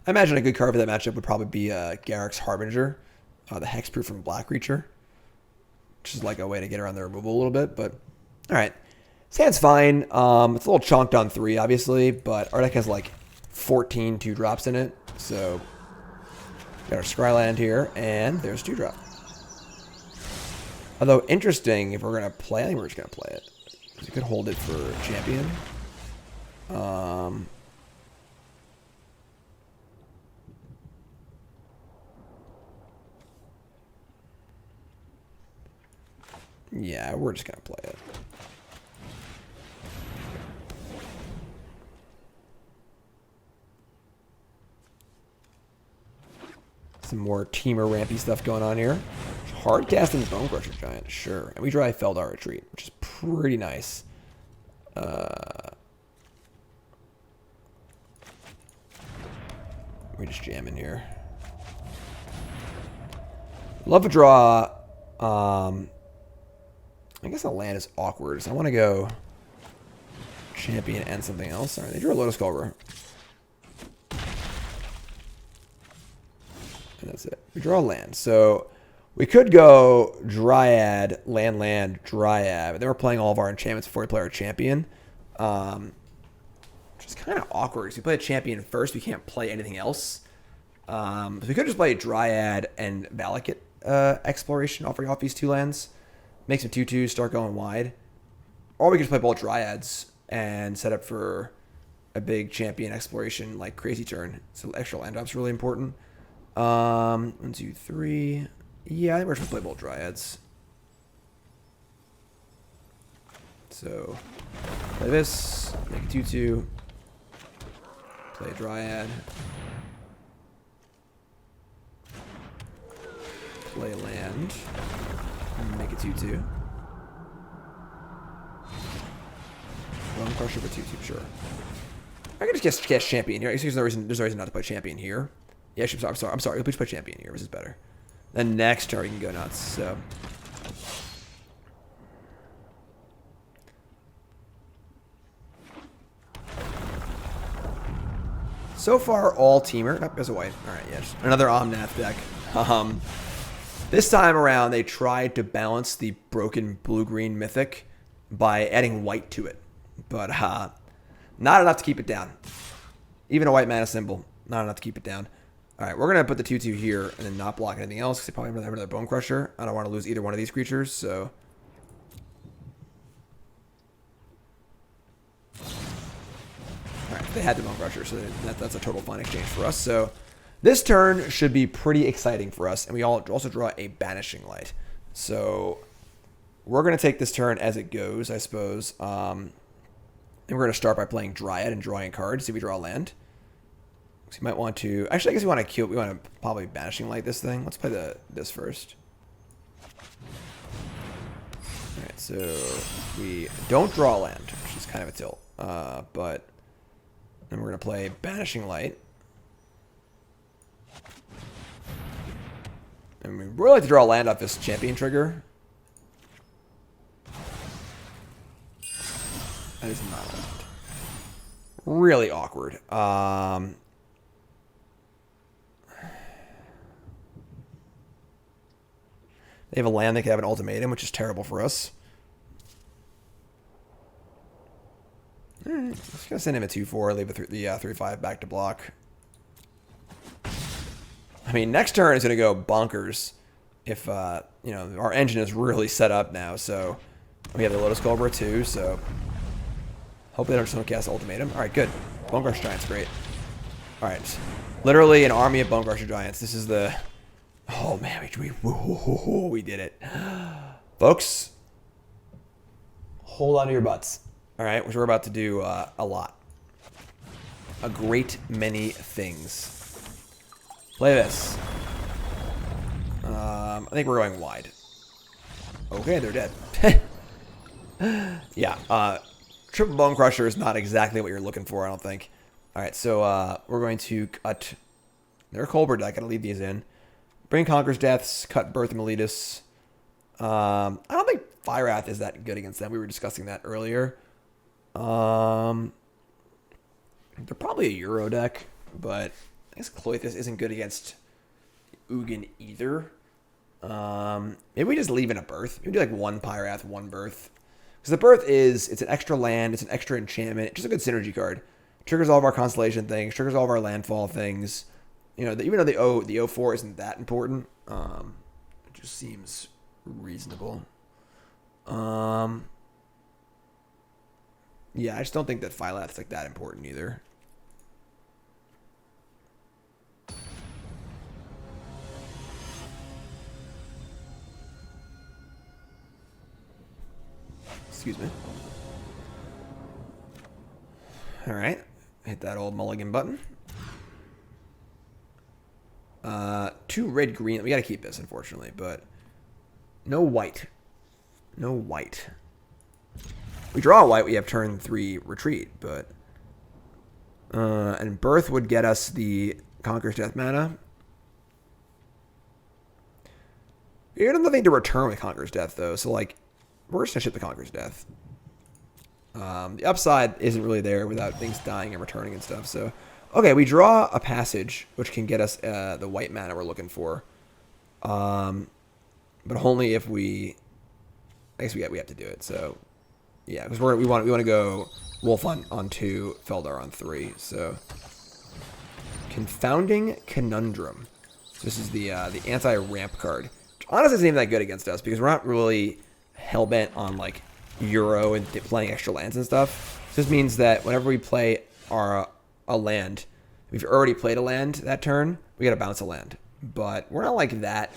I imagine a good card for that matchup would probably be Garrick's Harbinger, the hexproof from Black Creature, which is like a way to get around the removal a little bit. But all right, stand's fine. It's a little chonked on 3, obviously, but our deck has like 14 2-drops in it. So got our Scryland here, and there's 2-drop. Although interesting, if we're gonna play, I think we're just gonna play it. We could hold it for champion. Yeah, we're just going to play it. Some more teamer rampy stuff going on here. Hard casting Bonecrusher Giant, sure. And we draw a Felidar Retreat, which is pretty nice. We just jam in here. Love to draw... I guess the land is awkward, so I want to go champion and something else. All right, they drew a Lotus Cobra. And that's it. We draw a land. So we could go Dryad, land, Dryad. But then we're playing all of our enchantments before we play our champion. Which is kind of awkward. Because we play a champion first, we can't play anything else. So we could just play Dryad and Valakut Exploration, offering off these 2 lands. Make some 2/2s, start going wide. Or we could just play both Dryads and set up for a big champion exploration, like crazy turn. So extra land drop's really important. 1, 2, 3. Yeah, I think we're just going to play both Dryads. So, play this, make a 2/2. Play a Dryad. Play land. Make it 2/2. Bonecrusher for 2/2, sure. I can just guess champion here. There's no reason not to play champion here. Yeah, I'm sorry. Please play champion here. This is better. Then next turn we can go nuts. So far, all teamer. Nope, there's a white. All right, yes. Another Omnath deck. This time around, they tried to balance the broken blue-green mythic by adding white to it. But not enough to keep it down. Even a white mana symbol, not enough to keep it down. All right, we're going to put the 2/2 here and then not block anything else because they probably have another Bonecrusher. I don't want to lose either one of these creatures, so... All right, they had the Bonecrusher, so that's a total fine exchange for us. So... This turn should be pretty exciting for us, and we also draw a Banishing Light. So we're going to take this turn as it goes, I suppose. And we're going to start by playing Dryad and drawing cards. See if we draw a land. So you might want to... Actually, I guess we want to probably Banishing Light this thing. Let's play this first. All right, so we don't draw a land, which is kind of a tilt. But then we're going to play Banishing Light. And we really like to draw a land off this champion trigger. That is not a land. Really awkward. They have a land that can have an ultimatum, which is terrible for us. Alright, just gonna send him a 2/4, leave the 3/5 back to block. I mean, next turn is going to go bonkers if, you know, our engine is really set up now. So we have the Lotus Cobra too, so hopefully they don't cast Ultimatum. All right, good. Bone Crush Giant's great. All right. Literally an army of Bone Crusher Giants. This is the... Oh, man, we did it. Folks, hold on to your butts. All right, which we're about to do a lot. A great many things. Play this. I think we're going wide. Okay, they're dead. Yeah, Triple Bone Crusher is not exactly what you're looking for, I don't think. All right, so we're going to cut their Cobra deck. Gotta leave these in. Bring Conqueror's Deaths, cut Birth of Meletis. I don't think Phylath is that good against them. We were discussing that earlier. They're probably a Euro deck, but I guess Cloythus isn't good against Ugin either. Maybe we just leave in a Birth. Maybe do like one Phylath, one Birth. Because the Birth it's an extra land, it's an extra enchantment. It's just a good synergy card. Triggers all of our Constellation things, triggers all of our landfall things. You know, even though the O4 isn't that important, it just seems reasonable. Yeah, I just don't think that Phylath's like that important either. Excuse me. All right, hit that old mulligan button. 2 red green. We got to keep this, unfortunately, but no white. No white. We draw a white, we have turn 3 retreat, but and Birth would get us the Conqueror's Death mana. We have nothing to return with Conqueror's Death, though, so like we're just gonna ship the Conqueror's Death. The upside isn't really there without things dying and returning and stuff, so okay, we draw a Passage, which can get us the white mana we're looking for. But only if we... I guess we have to do it, so... Yeah, because we want to go Wolf on 2, Felidar on 3, so... Confounding Conundrum. This is the anti-ramp card. Which honestly isn't even that good against us, because we're not really hell-bent on, like, Euro and playing extra lands and stuff. This means that whenever we play a land, if we've already played a land that turn, we gotta bounce a land. But we're not like that.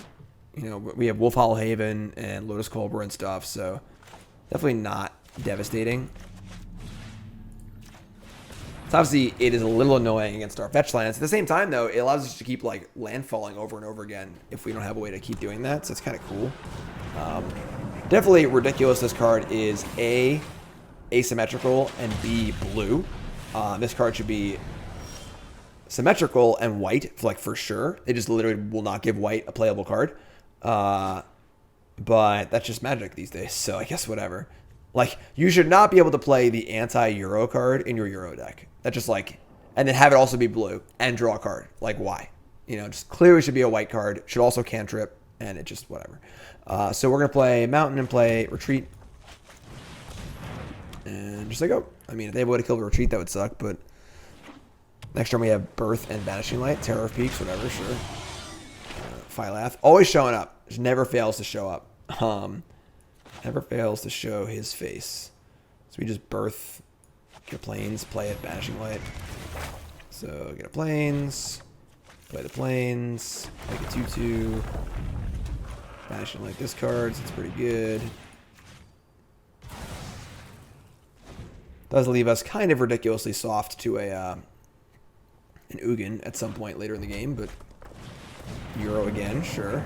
You know, we have Wolfwillow Haven and Lotus Cobra and stuff, so definitely not devastating. So obviously it is a little annoying against our fetch lands. At the same time, though, it allows us to keep like landfalling over and over again if we don't have a way to keep doing that. So it's kind of cool. Definitely ridiculous. This card is A, asymmetrical, and B, blue. This card should be symmetrical and white, like for sure. They just literally will not give white a playable card. But that's just Magic these days, so I guess whatever. Like, you should not be able to play the anti-Euro card in your Euro deck. That's just like, and then have it also be blue and draw a card. Like, why? You know, just clearly should be a white card. Should also cantrip, and it just whatever. So we're gonna play Mountain and play Retreat. And just like, oh, I mean, if they would have killed a Retreat, that would suck, but next turn we have Birth and Banishing Light, Terror of Peaks, whatever, sure. Phylath, always showing up. Just never fails to show up. Never fails to show his face. So we just Birth, get a Plains, play it, Banishing Light. So get a Plains, play the Plains, make a 2/2. Banishing Light discards, it's pretty good. Does leave us kind of ridiculously soft to an Ugin at some point later in the game, but Euro again, sure.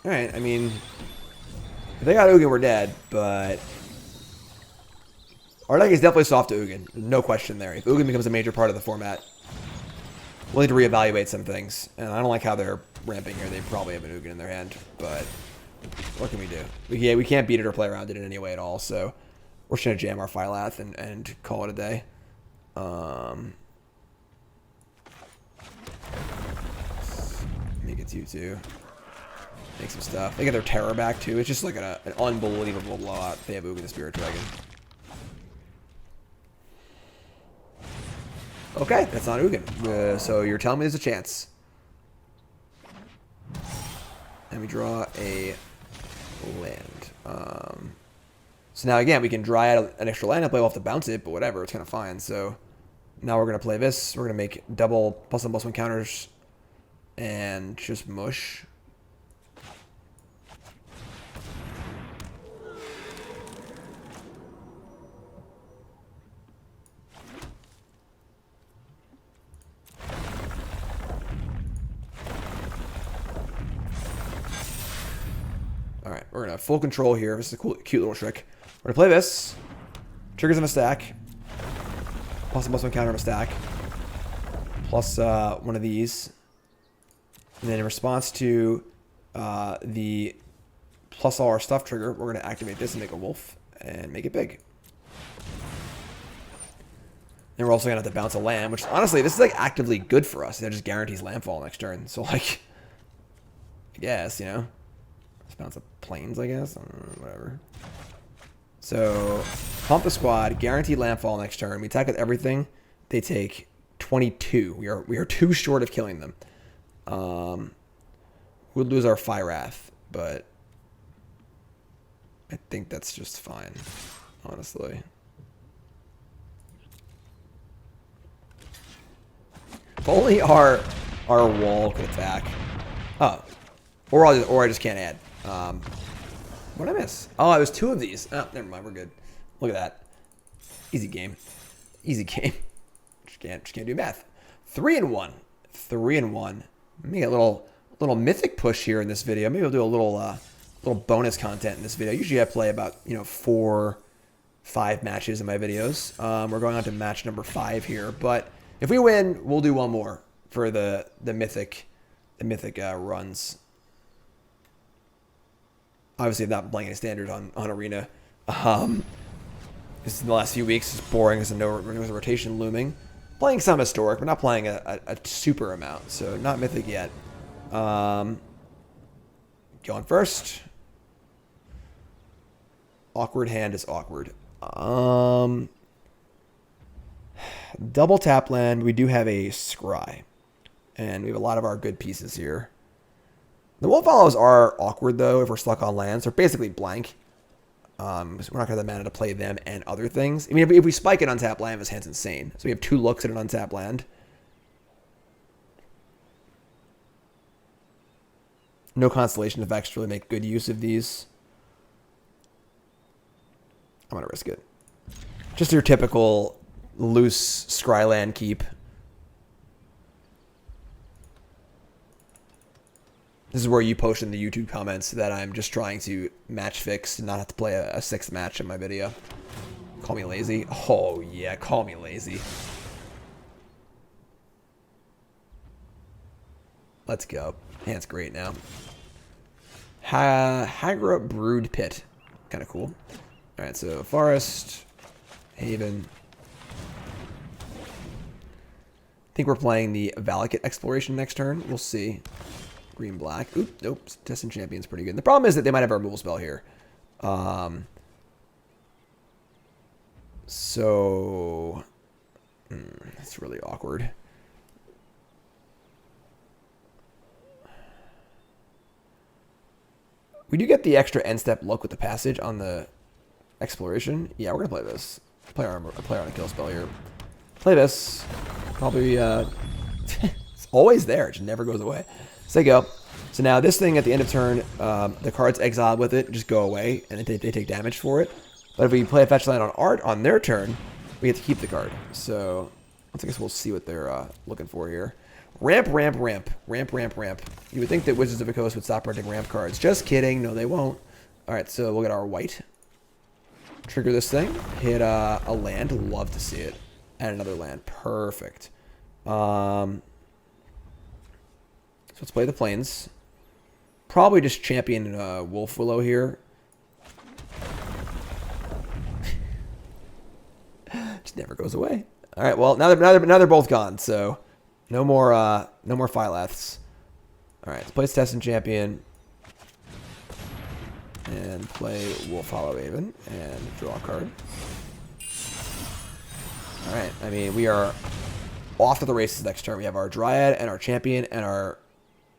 Alright, I mean, if they got Ugin, we're dead, but our deck is definitely soft to Ugin. No question there. If Ugin becomes a major part of the format, we'll need to reevaluate some things. And I don't like how they're ramping here. They probably have an Ugin in their hand, but what can we do? We can't beat it or play around it in any way at all, so we're just going to jam our Phylath and call it a day. Make it 2/2. Make some stuff. They get their terror back too. It's just like an unbelievable blowout. They have Ugin the Spirit Dragon. Okay, that's not Ugin. So you're telling me there's a chance. And we draw a land. So now again, we can Dryad an extra land and play. We'll have to bounce it, but whatever, it's kind of fine. So now we're going to play this. We're going to make double +1/+1 counters and just mush. All right, we're going to have full control here. This is a cool, cute little trick. We're going to play this. Triggers in a stack. +1/+1 counter of a stack. Plus one of these. And then in response to the plus all our stuff trigger, we're going to activate this and make a wolf and make it big. And we're also going to have to bounce a land, which honestly, this is like actively good for us. That just guarantees landfall next turn. So like, I guess, you know. Let's bounce a plains, I guess. Whatever. So, pump the squad, guaranteed landfall next turn. We attack with everything. They take 22. We are too short of killing them. We'll lose our Phylath, but I think that's just fine, honestly. If only our wall could attack. Oh, or I just can't add. What did I miss? Oh, it was 2 of these. Oh, never mind. We're good. Look at that. Easy game. Easy game. Just can't do math. 3-1. 3-1. Maybe a little mythic push here in this video. Maybe we'll do a little bonus content in this video. Usually I play about 4-5 matches in my videos. We're going on to match number 5 here, but if we win, we'll do one more for the mythic runs. Obviously, I'm not playing any standard on Arena. This in the last few weeks is boring. There's no rotation looming. Playing some historic, but not playing a super amount. So not mythic yet. Going first. Awkward hand is awkward. Double tap land. We do have a scry, and we have a lot of our good pieces here. The Wolfwillows are awkward, though, if we're stuck on lands. They're basically blank. So we're not going to have the mana to play them and other things. I mean, if we spike an untapped land, this hand's insane. So we have 2 looks at an untapped land. No Constellation effects to really make good use of these. I'm going to risk it. Just your typical loose scryland keep. This is where you post in the YouTube comments that I'm just trying to match fix and not have to play a 6th match in my video. Call me lazy. Oh, yeah, call me lazy. Let's go. Hand's great now. Hagra Brood Pit. Kind of cool. All right, so Forest, Haven. I think we're playing the Valakut Exploration next turn. We'll see. Green black. Oop, nope. Setessan Champion's pretty good. The problem is that they might have a removal spell here. So that's really awkward. We do get the extra end step look with the passage on the exploration. Yeah, we're gonna play this. Play on a kill spell here. Play this. Probably it's always there. It just never goes away. So there you go. So now this thing at the end of turn, the cards exiled with it just go away, and they take damage for it. But if we play a fetch land on art on their turn, we get to keep the card. So I guess we'll see what they're looking for here. Ramp, ramp, ramp. Ramp, ramp, ramp. You would think that Wizards of the Coast would stop printing ramp cards. Just kidding. No, they won't. All right, so we'll get our white. Trigger this thing. Hit a land. Love to see it. And another land. Perfect. So let's play the plains. Probably just champion Wolfwillow here. Just never goes away. All right, well now they're both gone, so no more Phylaths. All right, let's play Setessan Champion and play Wolfwillow Haven and draw a card. All right, I mean we are off to the races next turn. We have our Dryad and our Champion and our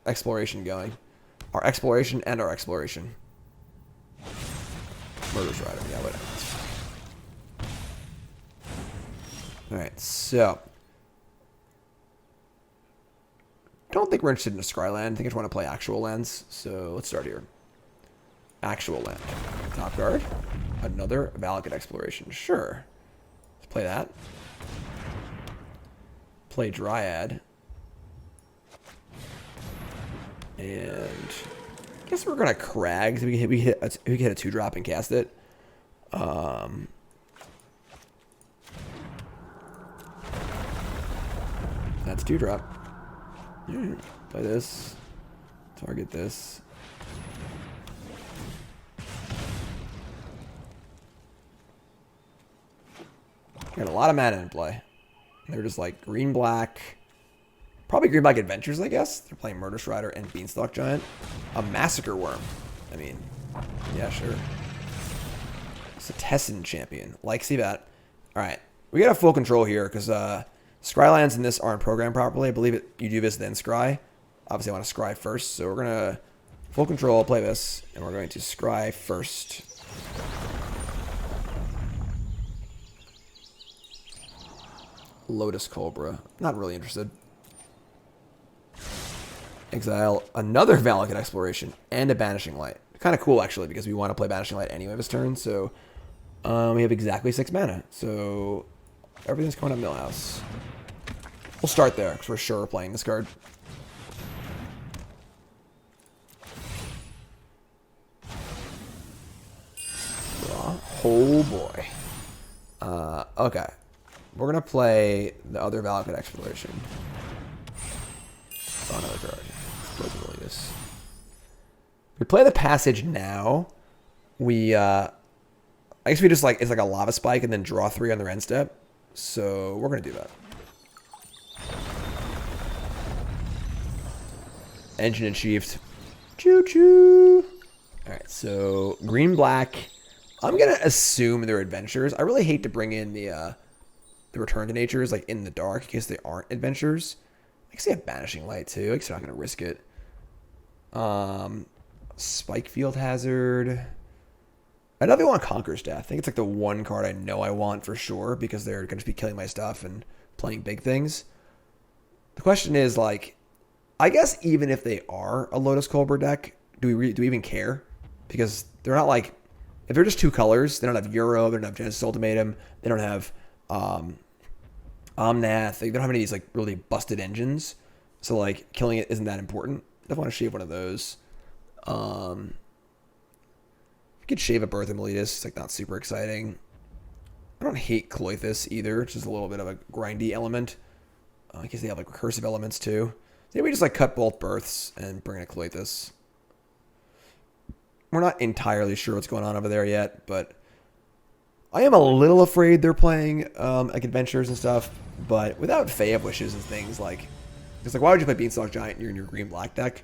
Exploration going. Our Exploration and our Exploration. Murder's Rider, yeah, whatever. Alright, so. Don't think we're interested in a Scry land. I think I just want to play actual lands. So let's start here. Actual land. Top card. Another Valakut Exploration. Sure. Let's play that. Play Dryad. And I guess we're gonna Crag. So we can hit a 2-drop and cast it. That's 2-drop. Play this. Target this. Got a lot of mana in play. They're just like green-black. Probably green-black adventures, I guess. They're playing Murderous Rider and Beanstalk Giant. A Massacre Worm. I mean, yeah, sure. Setessan Champion. Like, see that. Alright. We got a full control here because Scry lands in this aren't programmed properly. I believe you do this, then Scry. Obviously, I want to Scry first. So we're going to full control, play this. And we're going to Scry first. Lotus Cobra. Not really interested. Exile another Valakut Exploration and a Banishing Light. Kind of cool, actually, because we want to play Banishing Light anyway this turn. So we have exactly 6 mana. So everything's coming up Millhouse. We'll start there, because we're sure we're playing this card. Oh boy. Okay. We're going to play the other Valakut Exploration. Oh, another card. Birth of Meletis. We play the Passage now. We, I guess we just like, it's like a Lava Spike and then draw 3 on the end step. So we're going to do that. Engine achieved. Choo-choo. Alright, so green-black. I'm going to assume they're adventures. I really hate to bring in the Return to Natures like in the dark in case they aren't adventures. I guess they have Banishing Light too. I guess they're not going to risk it. Spikefield Hazard. I definitely want Conqueror's Death. I think it's like the one card I know I want for sure because they're going to just be killing my stuff and playing big things. The question is, like, I guess even if they are a Lotus Cobra deck, do we even care? Because they're not like, if they're just 2 colors, they don't have Euro, they don't have Genesis Ultimatum, they don't have Omnath, they don't have any of these like really busted engines. So like killing it isn't that important. I want to shave one of those. You could shave a Birth of Meletis. It's like not super exciting. I don't hate Cloythus either. It's just a little bit of a grindy element. I guess they have like recursive elements too. So maybe we just like cut both births and bring in a Cloythus. We're not entirely sure what's going on over there yet, but I am a little afraid they're playing like adventures and stuff. But without Fae of Wishes and things like, it's like why would you play Beanstalk Giant in your green black deck?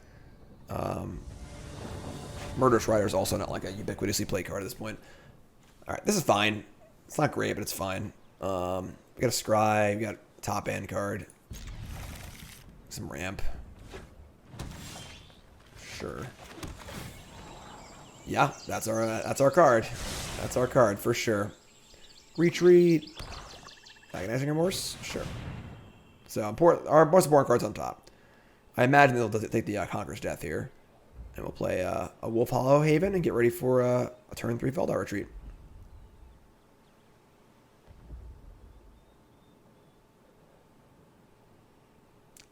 Murderous Rider is also not like a ubiquitously played card at this point. All right, this is fine. It's not great, but it's fine. We got a Scry. We got a top end card. Some ramp. Sure. Yeah, that's our card. That's our card for sure. Retreat. Agonizing Remorse. Sure. So our most important cards on top. I imagine they'll take the Conqueror's Death here, and we'll play a Wolfwillow Haven and get ready for a turn 3 Felidar Retreat.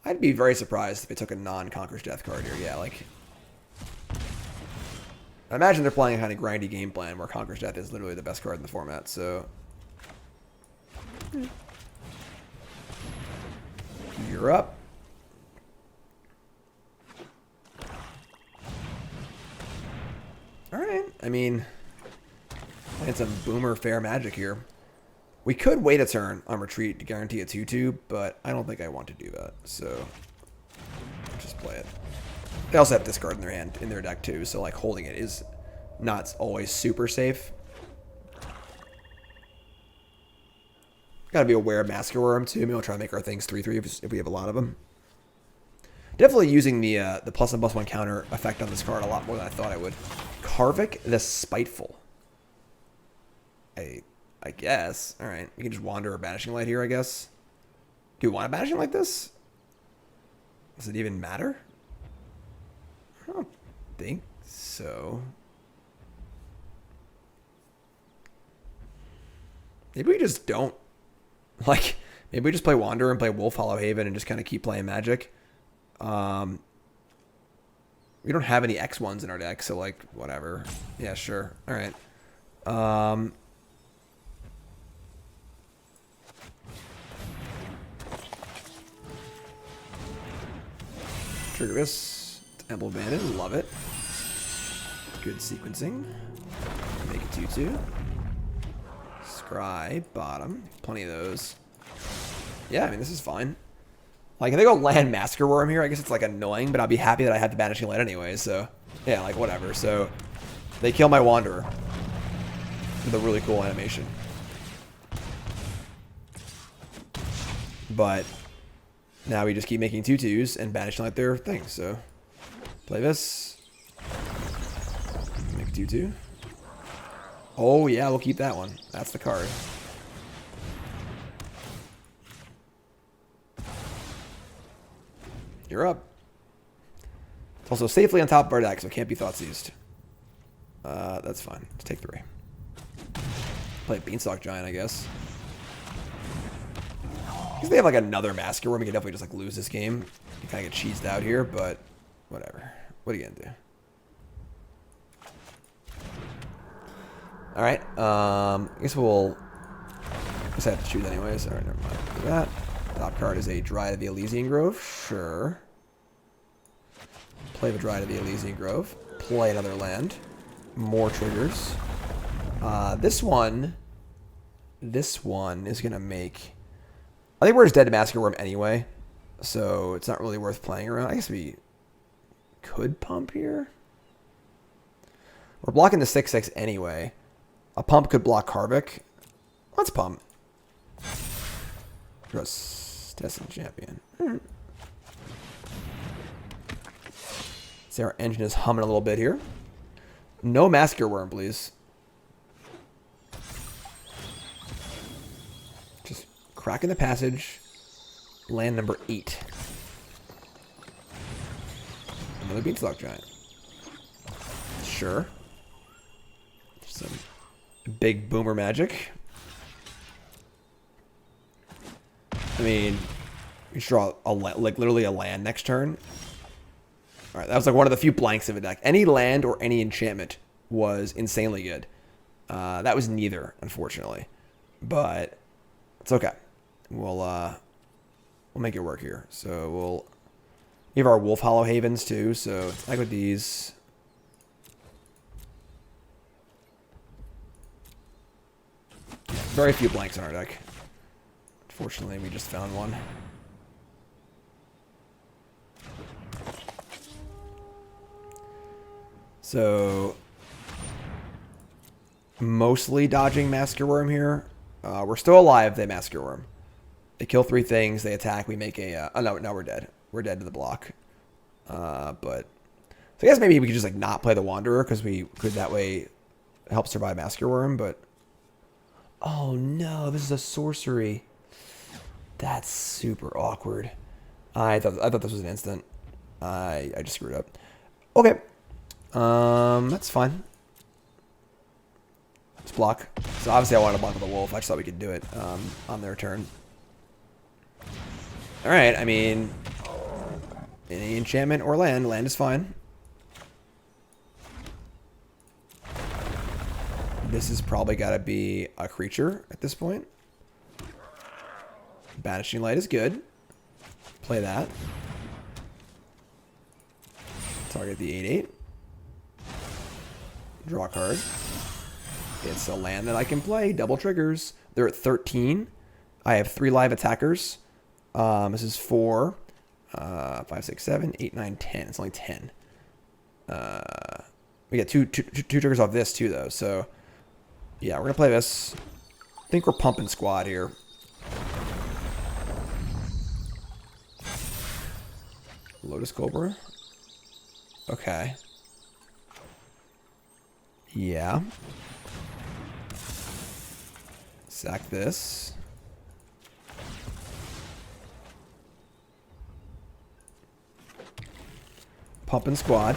I'd be very surprised if they took a non-Conqueror's Death card here. Yeah, like, I imagine they're playing a kind of grindy game plan where Conqueror's Death is literally the best card in the format, so. You're up. Alright, I mean, playing some Boomer Fair Magic here. We could wait a turn on Retreat to guarantee a 2-2, but I don't think I want to do that, so just play it. They also have this card in their hand, in their deck too, so like holding it is not always super safe. Gotta be aware of Masker Worm too. Maybe we'll try to make our things 3/3 if we have a lot of them. Definitely using the +1/+1 counter effect on this card a lot more than I thought I would. Karvik the Spiteful. I guess. All right, you can just wander a Banishing Light here, I guess. Do you want a Banishing like this? Does it even matter? I don't think so. Maybe we just don't. Like, maybe we just play Wanderer and play Wolfwillow Haven and just kind of keep playing Magic. We don't have any X1s in our deck, so, like, whatever. Yeah, sure. All right. Trigger this. Temple Abandon. Love it. Good sequencing. Make it 2/2. Scry. Bottom. Plenty of those. Yeah, I mean, this is fine. Like, if they go land Masker Worm here, I guess it's, like, annoying, but I'll be happy that I had the Banishing Light anyway, so... Yeah, like, whatever. So, they kill my Wanderer. With a really cool animation. But... now we just keep making 2/2s and Banishing Light their thing, so... play this. Make 2/2. Oh, yeah, we'll keep that one. That's the card. You're up. It's also safely on top of our deck, so it can't be Thoughtseized. That's fine. Let's take 3. Play Beanstalk Giant, I guess. Because they have like another Masker Worm, we can definitely just like lose this game. You kind of get cheesed out here, but whatever. What are you gonna do? All right. I guess we'll. I guess I have to choose anyways. All right, never mind. Do that. Top card is a Dryad of the Elysian Grove. Sure. Play the Dryad of the Elysian Grove. Play another land. More triggers. This one is gonna make. I think we're just dead to Masker Worm anyway, so it's not really worth playing around. I guess we could pump here. We're blocking the 6/6 anyway. A pump could block Karvik. Let's pump. Setessan Champion. Right. See, our engine is humming a little bit here. No Masker Worm, please. Just cracking the passage. Land number 8. Another Beanstalk Giant. Sure. Some big boomer magic. I mean, you should draw like literally a land next turn. All right, that was like one of the few blanks of a deck. Any land or any enchantment was insanely good. That was neither, unfortunately, but it's okay. We'll make it work here. So we'll give our Wolfwillow Havens too. So like with these. Very few blanks on our deck. Fortunately, we just found one. So, mostly dodging Masker Worm here. We're still alive, they Masker Worm. They kill 3 things, they attack, we make a... oh, no, we're dead. We're dead to the block. But... so I guess maybe we could just like not play the Wanderer, because we could that way help survive Masker Worm, but... oh no, this is a sorcery. That's super awkward. I thought this was an instant. I just screwed up. Okay. That's fine. Let's block. So obviously I wanted to block with the wolf. I just thought we could do it on their turn. Alright, I mean, any enchantment or land. Land is fine. This has probably got to be a creature at this point. Banishing Light is good. Play that. Target the 8/8. Draw a card. It's a land that I can play. Double triggers. They're at 13. I have 3 live attackers. This is 4, 5, 6, 7, 8, 9, 10. It's only 10. We get two triggers off this too, though. So, yeah, we're gonna play this. I think we're pumping squad here. Lotus Cobra. Okay. Yeah. Sack this. Pumping Squad.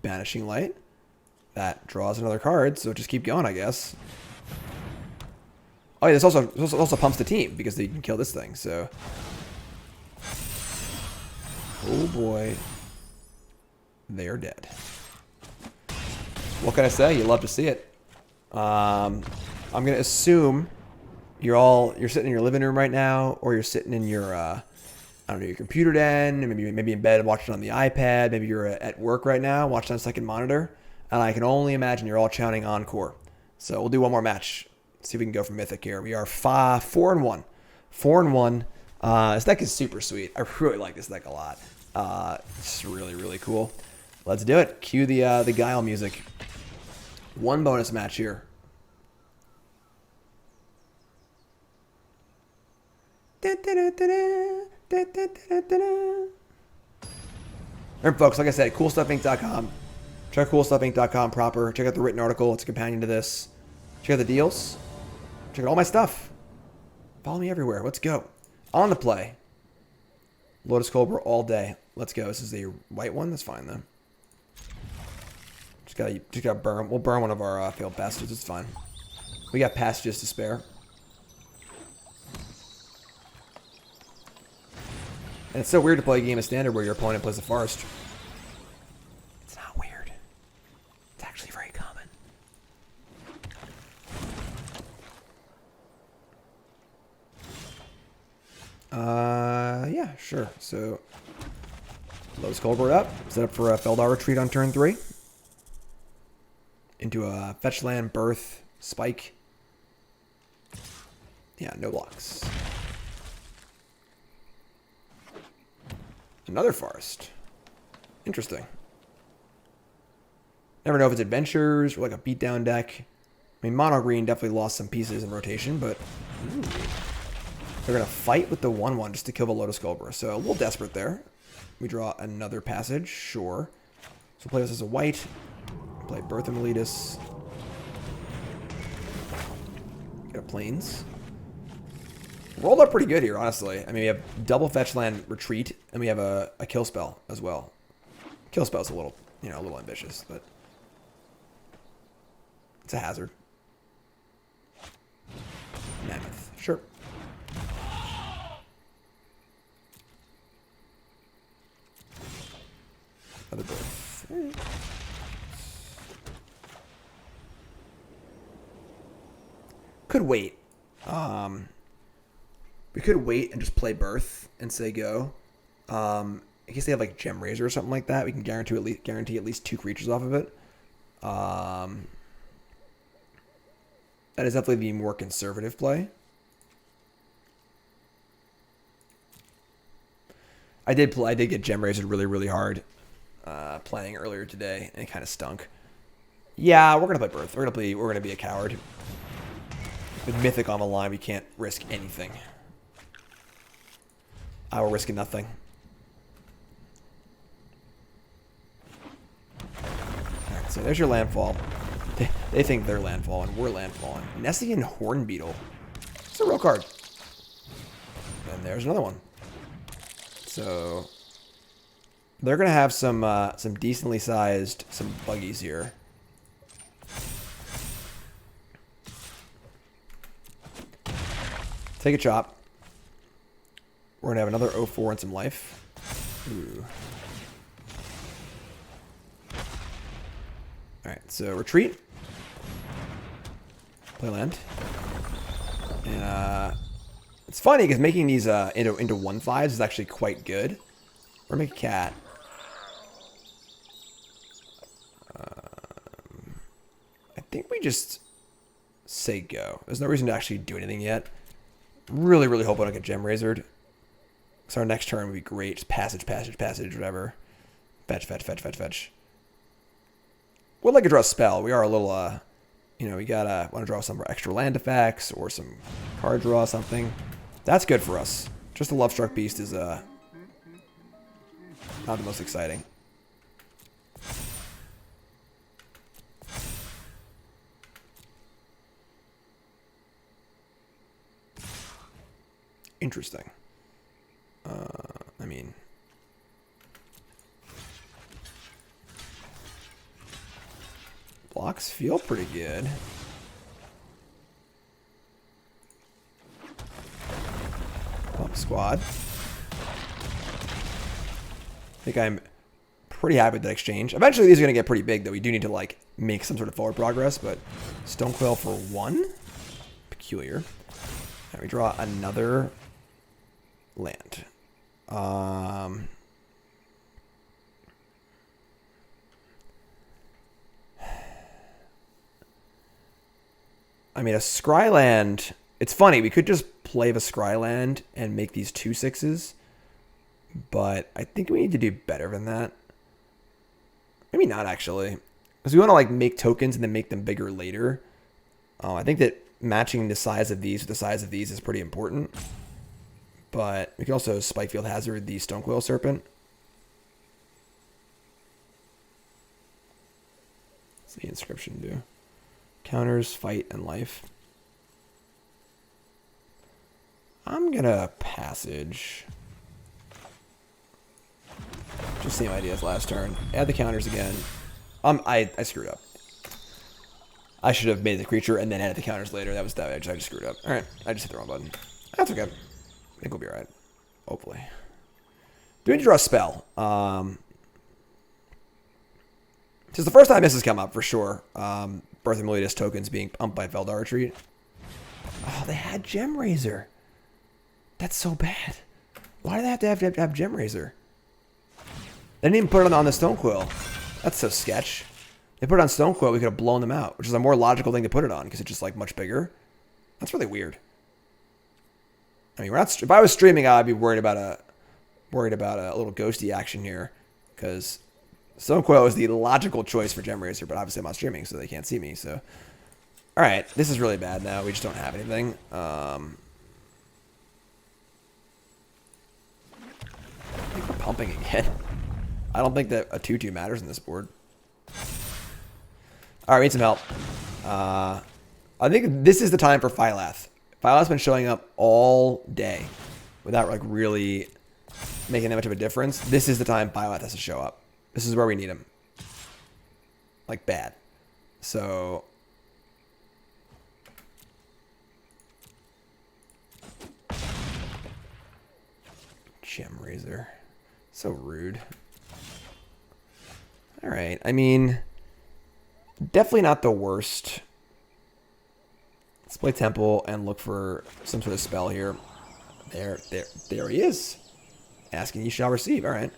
Banishing Light. That draws another card, so just keep going, I guess. Oh yeah, this also pumps the team because they can kill this thing, so. Oh boy. They are dead. What can I say? You love to see it. I'm gonna assume you're sitting in your living room right now, or you're sitting in your I don't know, your computer den, maybe in bed watching on the iPad, maybe you're at work right now watching on a second monitor, and I can only imagine you're all chanting Encore. So we'll do one more match. See if we can go for Mythic here. We are 4-1. 4-1. This deck is super sweet. I really like this deck a lot. It's really, really cool. Let's do it. Cue the Guile music. One bonus match here. Remember, folks, like I said, CoolStuffInc.com. Check CoolStuffInc.com proper. Check out the written article. It's a companion to this. Check out the deals. Check out all my stuff. Follow me everywhere. Let's go. On the play. Lotus Cobra all day. Let's go. This is a white one. That's fine, though. Just gotta burn. We'll burn one of our failed passages. It's fine. We got passages to spare. And it's so weird to play a game of Standard where your opponent plays a forest. It's not weird. It's actually very common. Yeah, sure. So, Lotus Cobra up. Set up for a Felidar Retreat on turn 3. Into a fetch land, Birth, Spike. Yeah, no blocks. Another forest. Interesting. Never know if it's adventures or like a beatdown deck. I mean, mono green definitely lost some pieces in rotation, but ooh, they're going to fight with the 1/1 just to kill the Lotus Cobra. So a little desperate there. We draw another passage, sure. So we'll play this as a white. Play Birth of Meletis. Got a Plains. Rolled up pretty good here, honestly. I mean, we have double fetch land retreat, and we have a kill spell as well. Kill spell's a little ambitious, but it's a hazard. Mammoth, sure. Other birth. Could wait. We could wait and just play Birth and say go. In case they have like Gem Razor or something like that, we can guarantee at least 2 creatures off of it. That is definitely the more conservative play. I did get Gem Razor really, really hard playing earlier today, and it kind of stunk. Yeah, we're gonna play Birth. We're gonna be a coward. With Mythic on the line, we can't risk anything. We're risking nothing. Alright, so there's your landfall. They think they're landfalling. We're landfalling. Nessian Hornbeetle. It's a real card. And there's another one. So they're gonna have some decently sized buggies here. Take a chop. We're going to have another 0-4 and some life. Ooh. Alright, so retreat. Play land. And it's funny because making these into 1/5s is actually quite good. We're going to make a cat. I think we just say go. There's no reason to actually do anything yet. Really, really hope I don't get Gem Razored. So our next turn would be great. Just passage, whatever. Fetch. Would like to draw a spell. We are a little, we gotta want to draw some extra land effects or some card draw something. That's good for us. Just a Lovestruck Beast is not the most exciting. Interesting. I mean, blocks feel pretty good. Pump squad. I think I'm pretty happy with that exchange. Eventually these are going to get pretty big, though. We do need to, like, make some sort of forward progress, but Stonequill for 1? Peculiar. And we draw another land. I mean, a Scryland... It's funny, we could just play the Scryland and make these 2/6s, but I think we need to do better than that. Maybe not, actually. Because we want to, like, make tokens and then make them bigger later. I think that matching the size of these with the size of these is pretty important. But we can also Spikefield Hazard the Stonequill Serpent. What's the inscription do? Counters, fight, and life. I'm gonna Passage. Just same idea as last turn. Add the counters again. I screwed up. I should have made the creature and then added the counters later. That was that. I just screwed up. Alright, I just hit the wrong button. That's okay. I think we'll be alright. Hopefully. Do we need to draw a spell? This is the first time this has come up, for sure. Birth of Meletis tokens being pumped by Felidar Retreat. Oh, they had Gem Razor. That's so bad. Why do they have to have Gem Razor? They didn't even put it on the Stonequill. That's so sketch. They put it on Stonequill, we could have blown them out, which is a more logical thing to put it on because it's just like much bigger. That's really weird. I mean, we're not. If I was streaming, I'd be worried about a little ghosty action here, because Stonequill is the logical choice for Gem Razor, but obviously I'm not streaming, so they can't see me. So, all right, this is really bad now. We just don't have anything. I think we're pumping again. I don't think that a 2/2 matters in this board. All right, we need some help. I think this is the time for Phylath. Phylath's been showing up all day without like really making that much of a difference. This is the time Phylath has to show up. This is where we need him. Like bad. So Gem Razor. So rude. All right. I mean, definitely not the worst. Let's play Temple and look for some sort of spell here. There he is. Asking you shall receive. All right.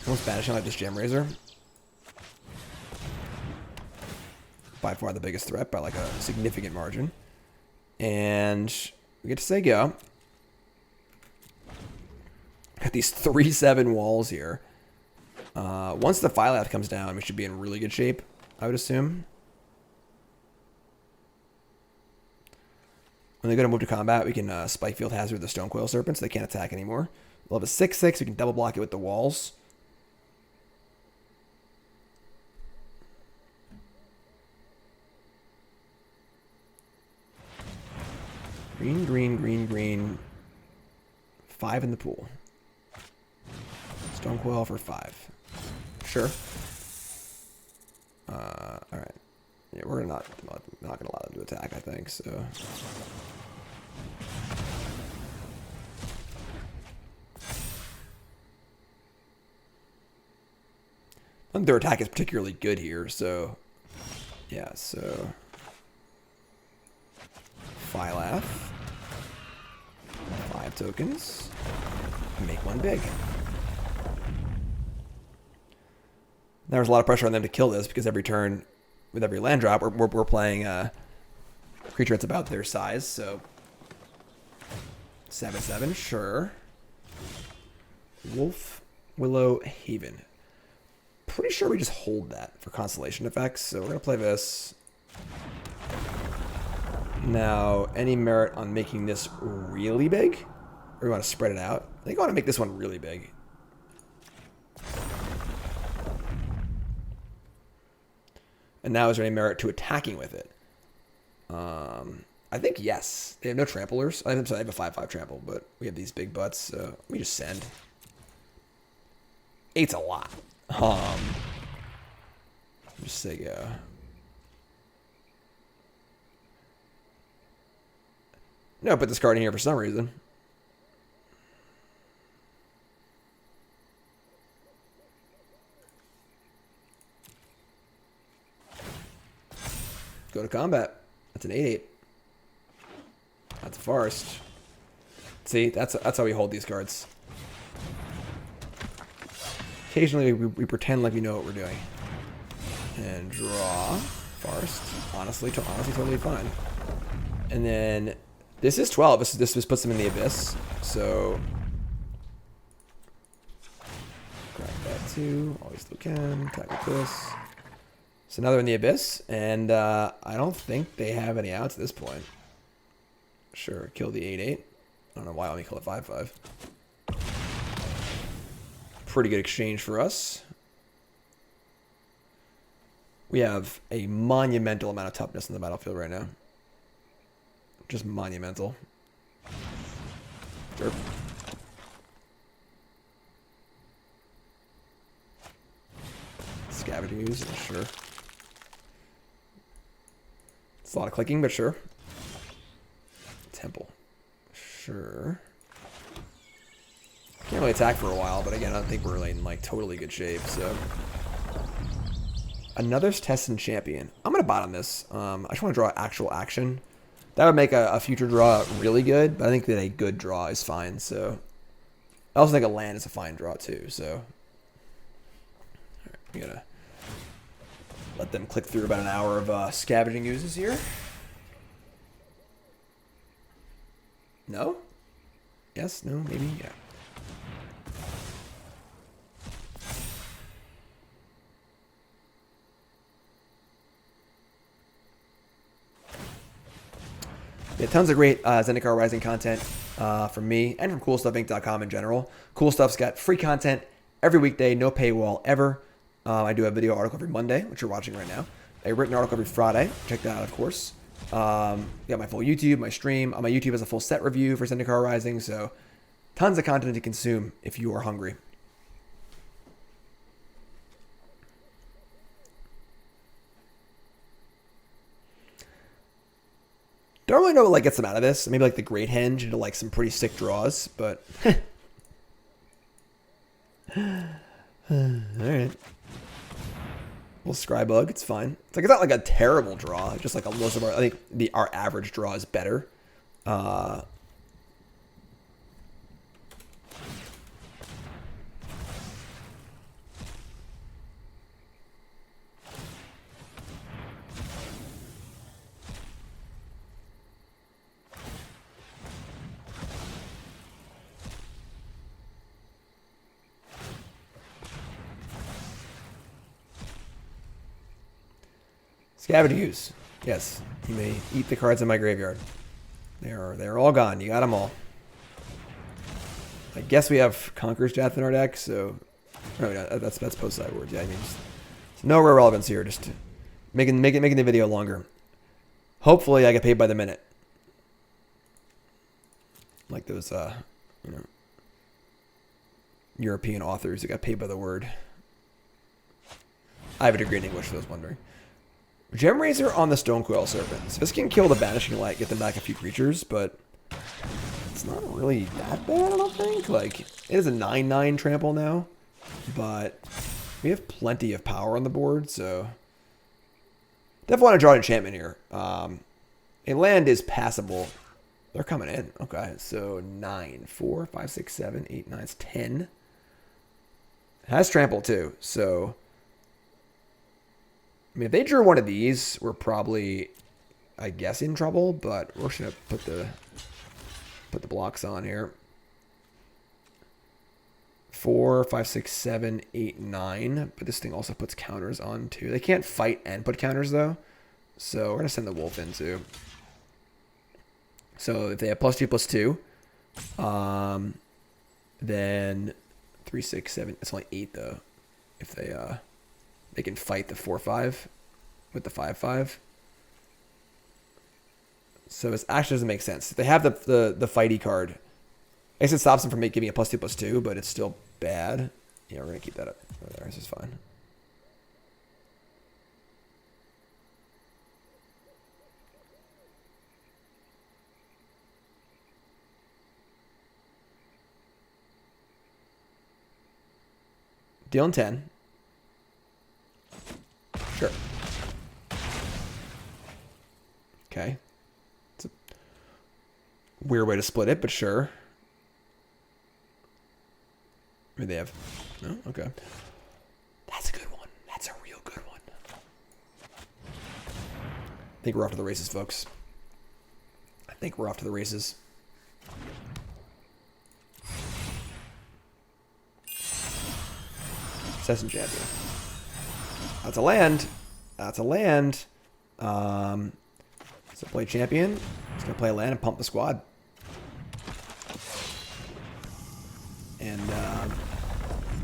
Almost Banishing Light this Gem Razor. By far the biggest threat by like a significant margin. And we get to say go. Got these 3/7 walls here. Once the Phylath comes down, we should be in really good shape, I would assume. When they go to move to combat, we can Spikefield Hazard the Stonequill Serpent, so they can't attack anymore. We'll have a 6/6. We can double block it with the walls. Green, green, green, green. 5 in the pool. Stonequill for 5. Sure. All right. Yeah, we're not gonna allow them to attack, I think. So. I think their attack is particularly good here. So, yeah. So, Phylath. 5 tokens. Make one big. There's a lot of pressure on them to kill this because every turn, with every land drop, we're playing a creature that's about their size. So 7/7, sure. Wolfwillow Haven. Pretty sure we just hold that for constellation effects. So we're gonna play this. Now, any merit on making this really big? Or we want to spread it out. I think I want to make this one really big. And now is there any merit to attacking with it? I think yes. They have no tramplers. I'm sorry, they have a 5/5 trample, but we have these big butts, so we just send. 8's a lot. Just say go. No, put this card in here for some reason. Go to combat. That's an 8/8. That's a forest. See, that's how we hold these cards. Occasionally, we pretend like we know what we're doing. And draw. Forest. Honestly, totally fine. And then this is 12. This puts them in the abyss. So grab that too. Always still can. Attack with this. So now they're in the abyss, and I don't think they have any outs at this point. Sure, kill the 8/8. I don't know why I only kill a 5/5. Pretty good exchange for us. We have a monumental amount of toughness in the battlefield right now. Just monumental. Sure. Scavenging use, sure. It's a lot of clicking, but sure. Temple. Sure. Can't really attack for a while, but again, I don't think we're in like totally good shape, so. Another Setessan Champion. I'm going to bottom this. I just want to draw actual action. That would make a future draw really good, but I think that a good draw is fine, so. I also think a land is a fine draw too, so. Alright, we gotta let them click through about an hour of scavenging uses here. No? Yes? No? Maybe? Yeah. Yeah, tons of great Zendikar Rising content from me and from CoolStuffInc.com in general. Cool Stuff's got free content every weekday, no paywall ever. I do a video article every Monday, which you're watching right now. A written article every Friday. Check that out, of course. Got my full YouTube, my stream. My YouTube has a full set review for Zendikar Rising, so tons of content to consume if you are hungry. Don't really know what gets them out of this. Maybe like the Great Henge into like some pretty sick draws, but alright. Little Scrybug, it's fine. It's not like a terrible draw. It's just like most of our, I think our average draw is better. Scavenging use. Yes, you may eat the cards in my graveyard. They're all gone. You got them all. I guess we have Conqueror's Death in our deck, so no, that's post sideboard. Yeah, I mean, just no real relevance here. Just making the video longer. Hopefully, I get paid by the minute, like those European authors that got paid by the word. I have a degree in English, for those wondering. Gem Razor on the Stonecoil Serpent. So this can kill the Banishing Light, get them back a few creatures, but it's not really that bad, I don't think. Like, it is a 9/9 trample now, but we have plenty of power on the board, so definitely want to draw an enchantment here. A land is passable. They're coming in. Okay, so 9, 4, 5, 6, 7, 8, 9, 10. It has trample too, so I mean, if they drew one of these, we're probably, I guess, in trouble, but we're just going to put the blocks on here. 4, 5, 6, 7, 8, 9. But this thing also puts counters on, too. They can't fight and put counters, though. So we're going to send the wolf in, too. So if they have +2/+2, Then 3, 6, 7. It's only 8 though. If they can fight the 4/5 with the 5/5. So this actually doesn't make sense. They have the fighty card. I guess it stops them from giving a +2/+2, but it's still bad. Yeah, we're gonna keep that up there. This is fine. Dealing 10. Sure. Okay. It's a weird way to split it, but sure. Maybe they have... No? Okay. That's a good one. That's a real good one. I think we're off to the races, folks. I think we're off to the races. Setessan Champion. That's a land. That's a land. So play champion. He's gonna play a land and pump the squad. And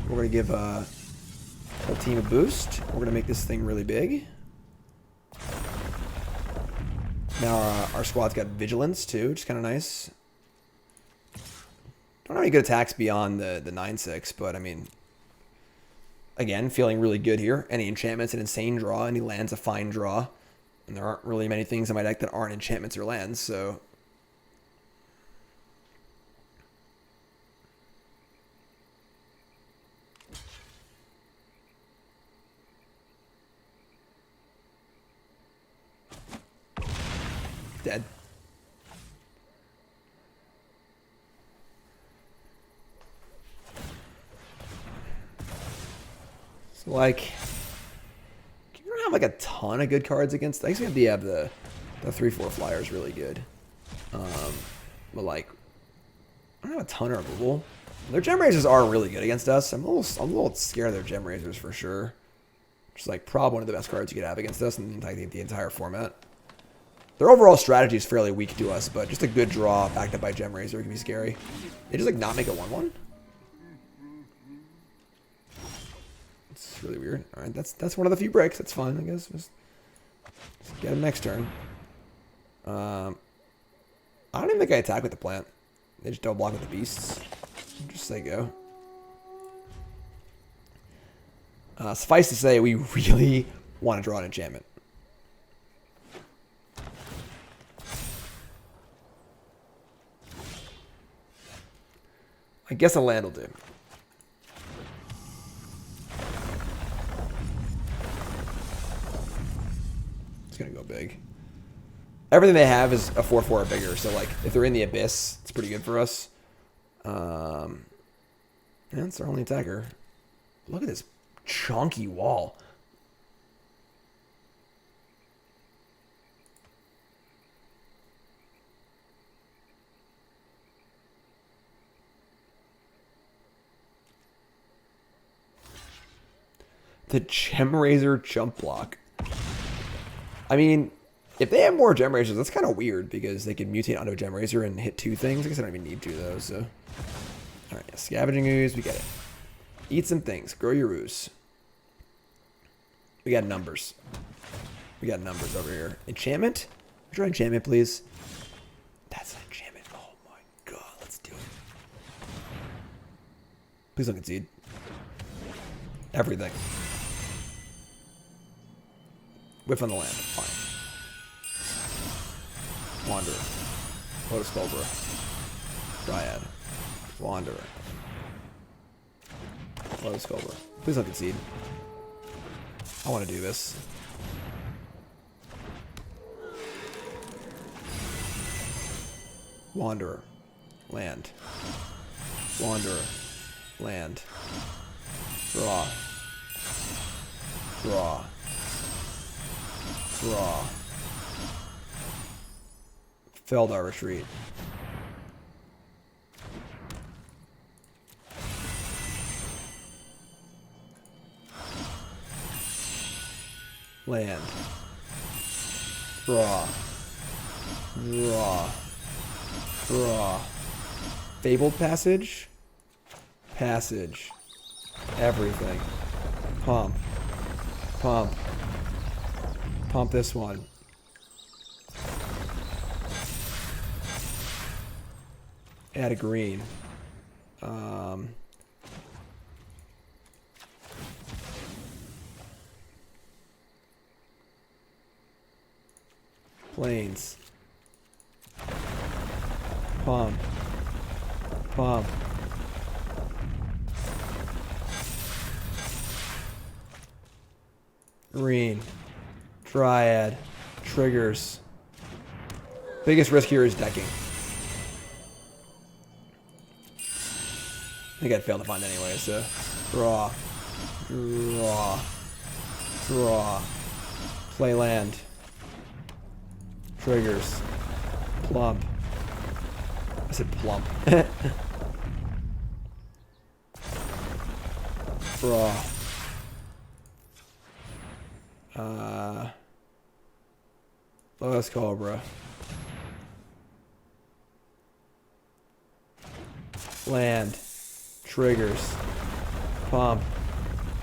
we're gonna give a whole team a boost. We're gonna make this thing really big. Now our squad's got vigilance too, which is kind of nice. Don't have any good attacks beyond the 9/6, but I mean, again, feeling really good here. Any enchantments, an insane draw. Any lands, a fine draw. And there aren't really many things in my deck that aren't enchantments or lands, so... Dead. So, like... You don't have, like, a ton of good cards against... I guess we have the 3/4 flyer is really good. But, like... I don't have a ton of removal. Their gem razors are really good against us. I'm a little scared of their gem razors for sure. Which is, like, probably one of the best cards you could have against us in the entire format. Their overall strategy is fairly weak to us, but just a good draw backed up by Gem Razor can be scary. They just like not make a 1/1. It's really weird. All right, that's one of the few breaks. That's fine, I guess. Just get them next turn. I don't even think I attack with the plant. They just double block with the beasts. Just say go. Suffice to say, we really want to draw an enchantment. I guess a land will do. It's going to go big. Everything they have is a 4/4 or bigger, so like if they're in the abyss, it's pretty good for us. And it's our only attacker. Look at this chunky wall. The Gem Razor jump block. I mean, if they have more Gem Razors, that's kind of weird because they can mutate onto a Gem Razor and hit 2 things. I guess I don't even need to though, so. Alright, yeah, Scavenging Ooze, we get it. Eat some things. Grow your ooze. We got numbers. We got numbers over here. Enchantment? Draw enchantment, please. That's an enchantment. Oh my god, let's do it. Please don't concede. Everything. Whiff on the land. Fine. Wanderer. Lotus Cobra. Dryad. Wanderer. Lotus Cobra. Please don't concede. I want to do this. Wanderer. Land. Wanderer. Land. Draw. Draw. Draw. Felidar Retreat. Land. Draw. Draw. Draw. Fabled Passage. Passage. Everything. Pump. Pump. Pump this one. Add a green. Planes. Pump. Pump. Green. Dryad. Triggers. Biggest risk here is decking. I think I'd fail to find anyway, so draw. Draw. Draw. Play land. Triggers. Plump. I said plump. Draw. Lotus Cobra. Land. Triggers. Pump.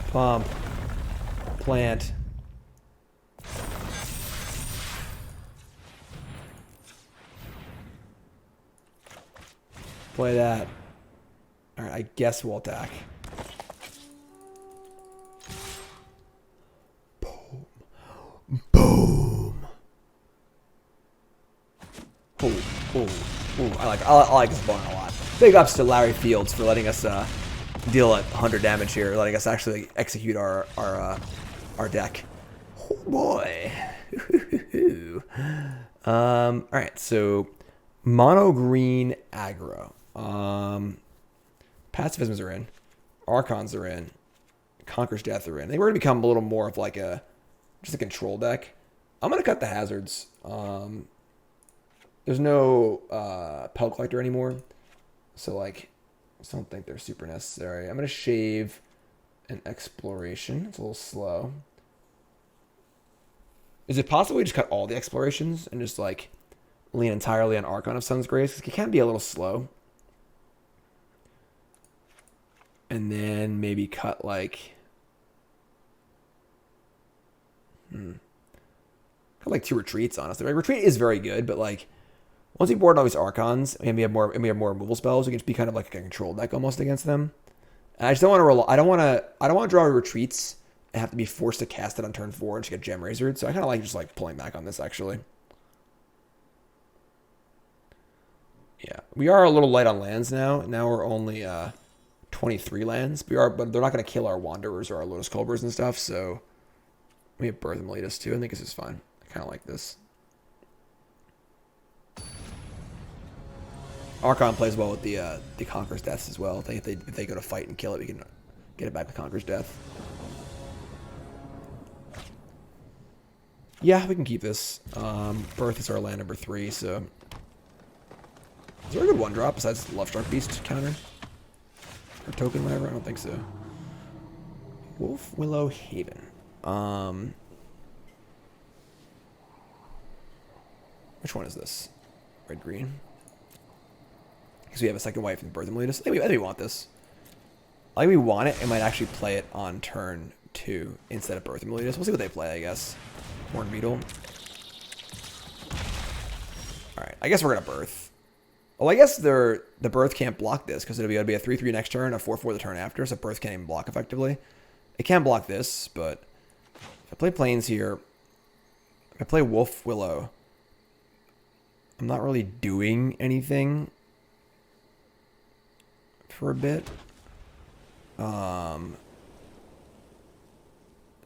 Pump. Plant. Play that. Alright, I guess we'll attack. Boom. Boom. Ooh, ooh, ooh. I like this opponent a lot. Big ups to Larry Fields for letting us deal at 100 damage here, letting us actually execute our deck. Oh boy. Alright, so mono green aggro. Pacifisms are in. Archons are in. Conqueror's Death are in. They were going to become a little more of like just a control deck. I'm going to cut the hazards. There's no Pellet Collector anymore. So like, I just don't think they're super necessary. I'm going to shave an Exploration. It's a little slow. Is it possible we just cut all the Explorations and just like lean entirely on Archon of Sun's Grace? Because it can be a little slow. And then maybe cut like... Cut like 2 retreats, honestly. Like, retreat is very good, but like once we board all these Archons and we have more removal spells, we can just be kind of like a control deck almost against them. And I just don't want to rely. I don't want to draw retreats and have to be forced to cast it on turn 4 and just get Gem Razored. So I kind of like just like pulling back on this actually. Yeah, we are a little light on lands now. Now we're only 23 lands. But they're not going to kill our Wanderers or our Lotus Cobras and stuff. So we have Birth of Meletis too. I think this is fine. I kind of like this. Archon plays well with the Conqueror's Deaths as well. If they go to fight and kill it, we can get it back to Conqueror's Death. Yeah, we can keep this. Birth is our land number 3, so... Is there a good 1-drop besides Lovestruck Beast counter? Or token, whatever? I don't think so. Wolfwillow Haven. Which one is this? Red-green? Because we have a second white from Birth of Meletis. I think we want this. I think we want it and might actually play it on turn 2 instead of Birth of Meletis. We'll see what they play, I guess. Horn Beetle. Alright, I guess we're going to Birth. Well, I guess the Birth can't block this because it'll be a 3-3 next turn, a 4-4 the turn after, so Birth can't even block effectively. It can block this, but if I play Plains here, if I play Wolfwillow, I'm not really doing anything for a bit.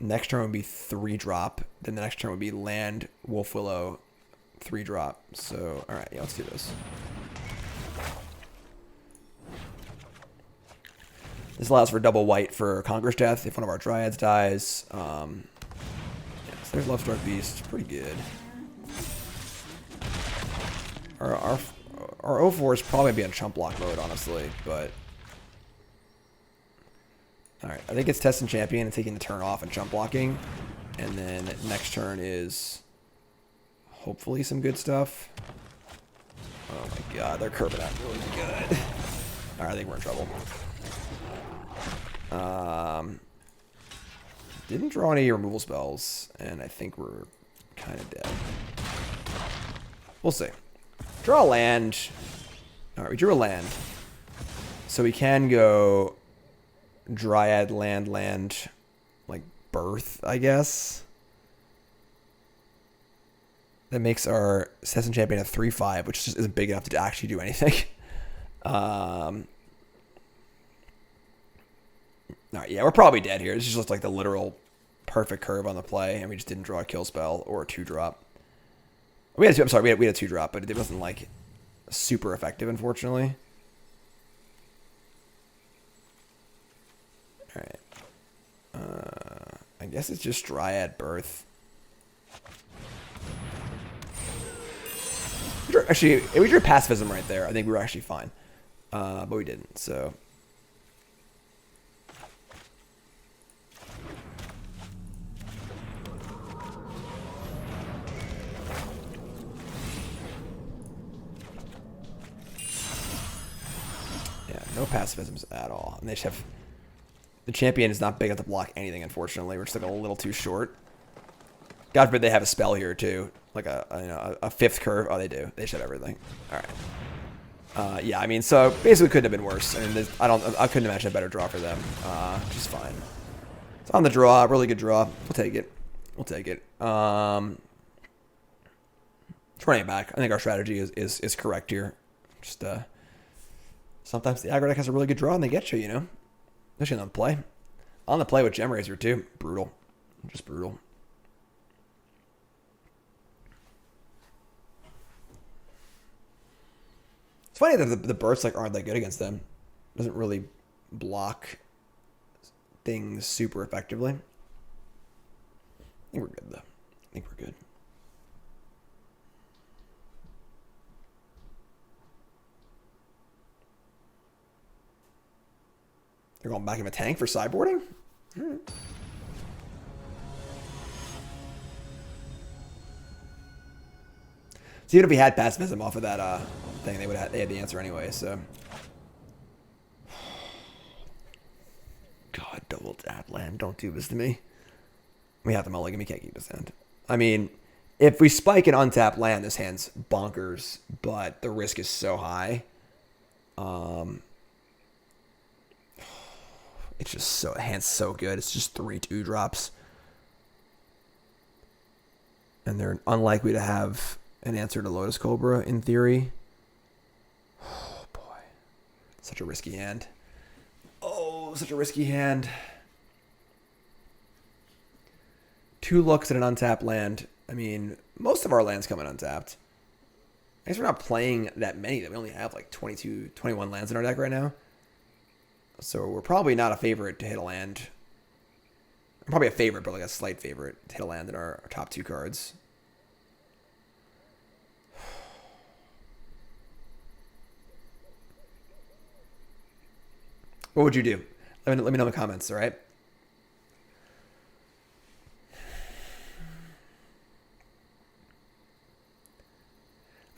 Next turn would be 3-drop. Then the next turn would be land, Wolfwillow, 3-drop. So, alright, yeah, let's do this. This allows for double white for Conqueror's Death if one of our Dryads dies. Yeah, so there's Lovestruck Beast. Pretty good. Our 0-4 is probably going to be in chump block mode, honestly, but... Alright, I think it's Setessan Champion and taking the turn off and chump blocking. And then next turn is hopefully some good stuff. Oh my god, they're curving out really good. All right, I think we're in trouble. Didn't draw any removal spells, and I think we're kind of dead. We'll see. Draw a land. All right, we drew a land. So we can go Dryad, land, like Birth, I guess. That makes our Setessan Champion a 3/5, which just isn't big enough to actually do anything. All right, yeah, we're probably dead here. This just looks like the literal perfect curve on the play, and we just didn't draw a kill spell or a 2-drop. We had a 2-drop, but it wasn't like super effective, unfortunately. All right. I guess it's just Dryad Birth. Actually, if we drew Pacifism right there, I think we were actually fine. But we didn't, so... Yeah, no Pacifisms at all. And they just have... The champion is not big enough to block anything, unfortunately. We're just like a little too short. God forbid they have a spell here, too. Like a 5th curve. Oh, they do. They should have everything. All right. Yeah, I mean, so basically couldn't have been worse. I mean, I couldn't imagine a better draw for them. Just fine. It's on the draw. Really good draw. We'll take it. We'll take it. Running it back. I think our strategy is correct here. Just sometimes the aggro deck has a really good draw and they get you, you know? Especially on the play. On the play with Gem Razor, too. Brutal. Just brutal. It's funny that the bursts like aren't that good against them. Doesn't really block things super effectively. I think we're good, though. I think we're good. They're going back in a tank for sideboarding? All right. So even if we had Pacifism off of that thing, they had the answer anyway, so. God, double tap land. Don't do this to me. We have the mulligan. We can't keep this hand. I mean, if we spike an untapped land, this hand's bonkers, but the risk is so high. It's just so, the hand's so good. It's just 3 2-drops. And they're unlikely to have an answer to Lotus Cobra, in theory. Oh, boy. Such a risky hand. Oh, such a risky hand. 2 looks at an untapped land. I mean, most of our lands come in untapped. I guess we're not playing that many. We only have like 22, 21 lands in our deck right now. So we're probably not a favorite to hit a land. Probably a favorite, but like a slight favorite to hit a land in our top 2 cards. What would you do? Let me know in the comments, all right?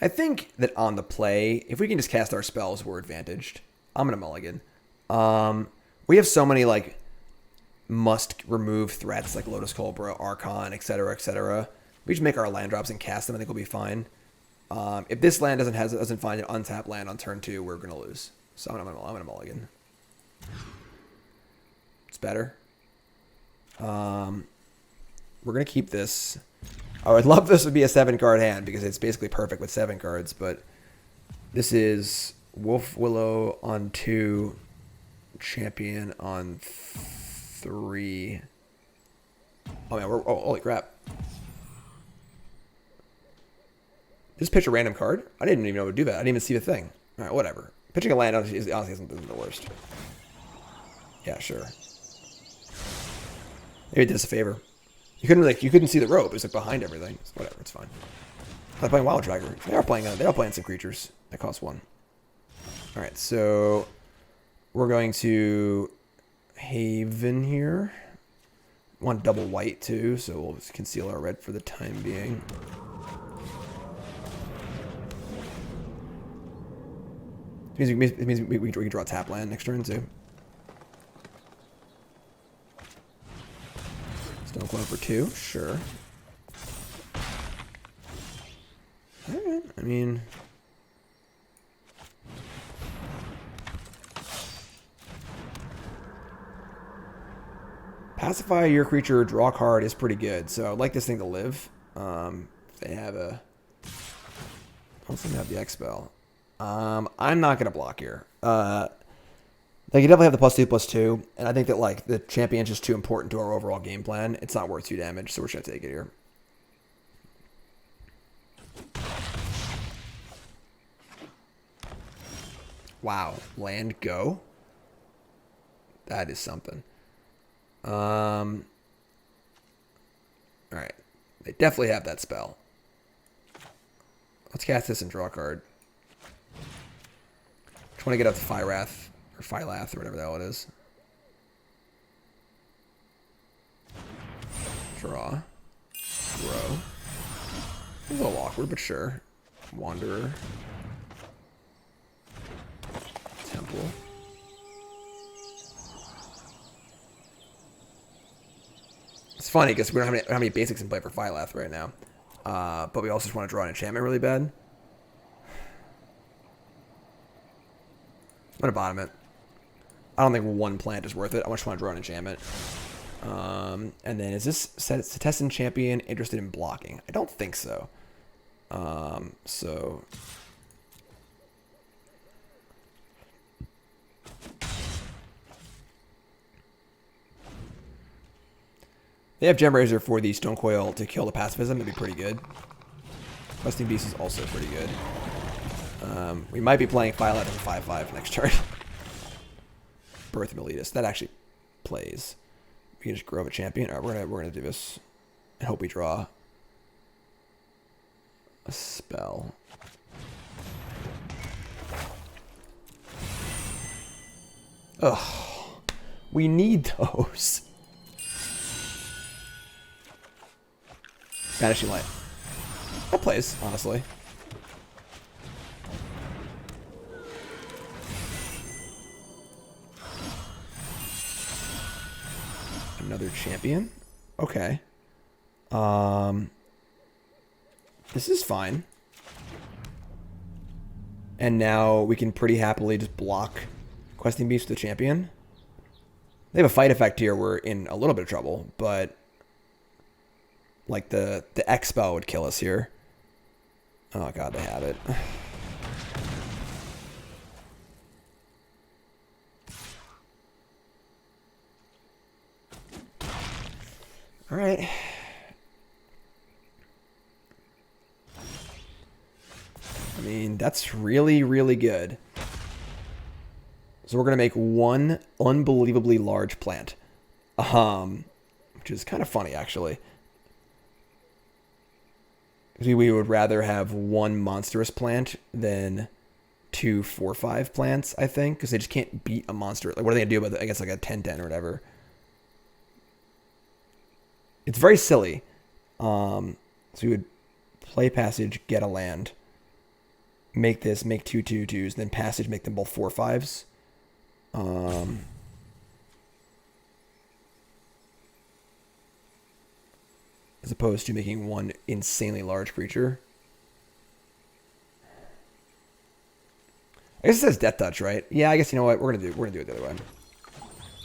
I think that on the play, if we can just cast our spells, we're advantaged. I'm going to mulligan. We have so many like must remove threats like Lotus Cobra, Archon, etc., etc. We just make our land drops and cast them. I think we'll be fine. If this land doesn't find an untapped land on turn 2, we're gonna lose. So I'm gonna mulligan. It's better. We're gonna keep this. I would love this would be a 7-card hand because it's basically perfect with 7 cards. But this is Wolfwillow on 2. Champion on 3. Oh man, holy crap. Just pitch a random card? I didn't even know it would do that. I didn't even see the thing. Alright, whatever. Pitching a land honestly isn't the worst. Yeah, sure. Maybe it does a favor. You couldn't see the rope, it was like behind everything. So whatever, it's fine. I'm playing Wild Tracker. They are playing some creatures. That cost 1. Alright, so we're going to Haven here. Want double white too, so we'll just conceal our red for the time being. It means we can draw a tap land next turn too. Stonecoil for 2, sure. Alright, I mean... Pacify your creature, draw a card is pretty good, so I'd like this thing to live. They have a... Also have the X-Spell. I'm not going to block here. They can definitely have the +2/+2, and I think that like the champion's just too important to our overall game plan. It's not worth 2 damage, so we're just going to take it here. Wow, land go? That is something. Alright. They definitely have that spell. Let's cast this and draw a card. Just want to get up to Phylath, or Phylath, or whatever the hell it is. Draw. Grow. A little awkward, but sure. Wanderer. Temple. It's funny because we don't have any basics in play for Phylath right now. But we also just want to draw an enchantment really bad. I'm going to bottom it. I don't think one plant is worth it. I just want to draw an enchantment. And then is this Setessan Champion interested in blocking? I don't think so. So... They have Gem Razor for the Stonecoil to kill the Pacifism. That'd be pretty good. Questing Beast is also pretty good. We might be playing Phylath as a 5/5 next turn. Birth of Meletis. That actually plays. We can just grow up a champion. All right, we're gonna do this and hope we draw a spell. Ugh. We need those. Banishing Light. That plays, honestly. Another champion? Okay. This is fine. And now we can pretty happily just block Questing Beast with the champion. They have a fight effect here. We're in a little bit of trouble, but... Like, the X-Spell would kill us here. Oh, God, they have it. All right. I mean, that's really, really good. So we're going to make one unbelievably large plant. Which is kind of funny, actually. We would rather have one monstrous plant than 2 4/5 plants, I think, because they just can't beat a monster. Like, what are they gonna do about it? I guess like a 10/10 or whatever. It's very silly. So we would play Passage, get a land, make this, make 2 2/2s, then Passage, make them both 4/5s. As opposed to making one insanely large creature. I guess it says Death Touch, right? Yeah, I guess you know what we're gonna do it the other way.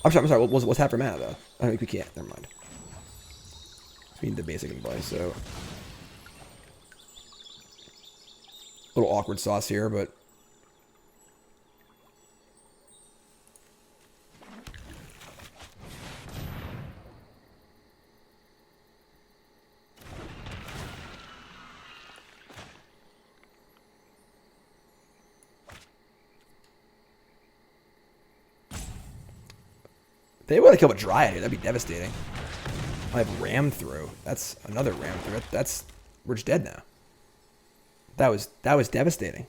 I'm sorry. What's half for mana though? I think we can't. Never mind. We need the basic in play, so a little awkward sauce here, but. They would have killed a Dryad here. That'd be devastating. I have Ram Through. That's another Ram Through. We're just dead now. That was devastating.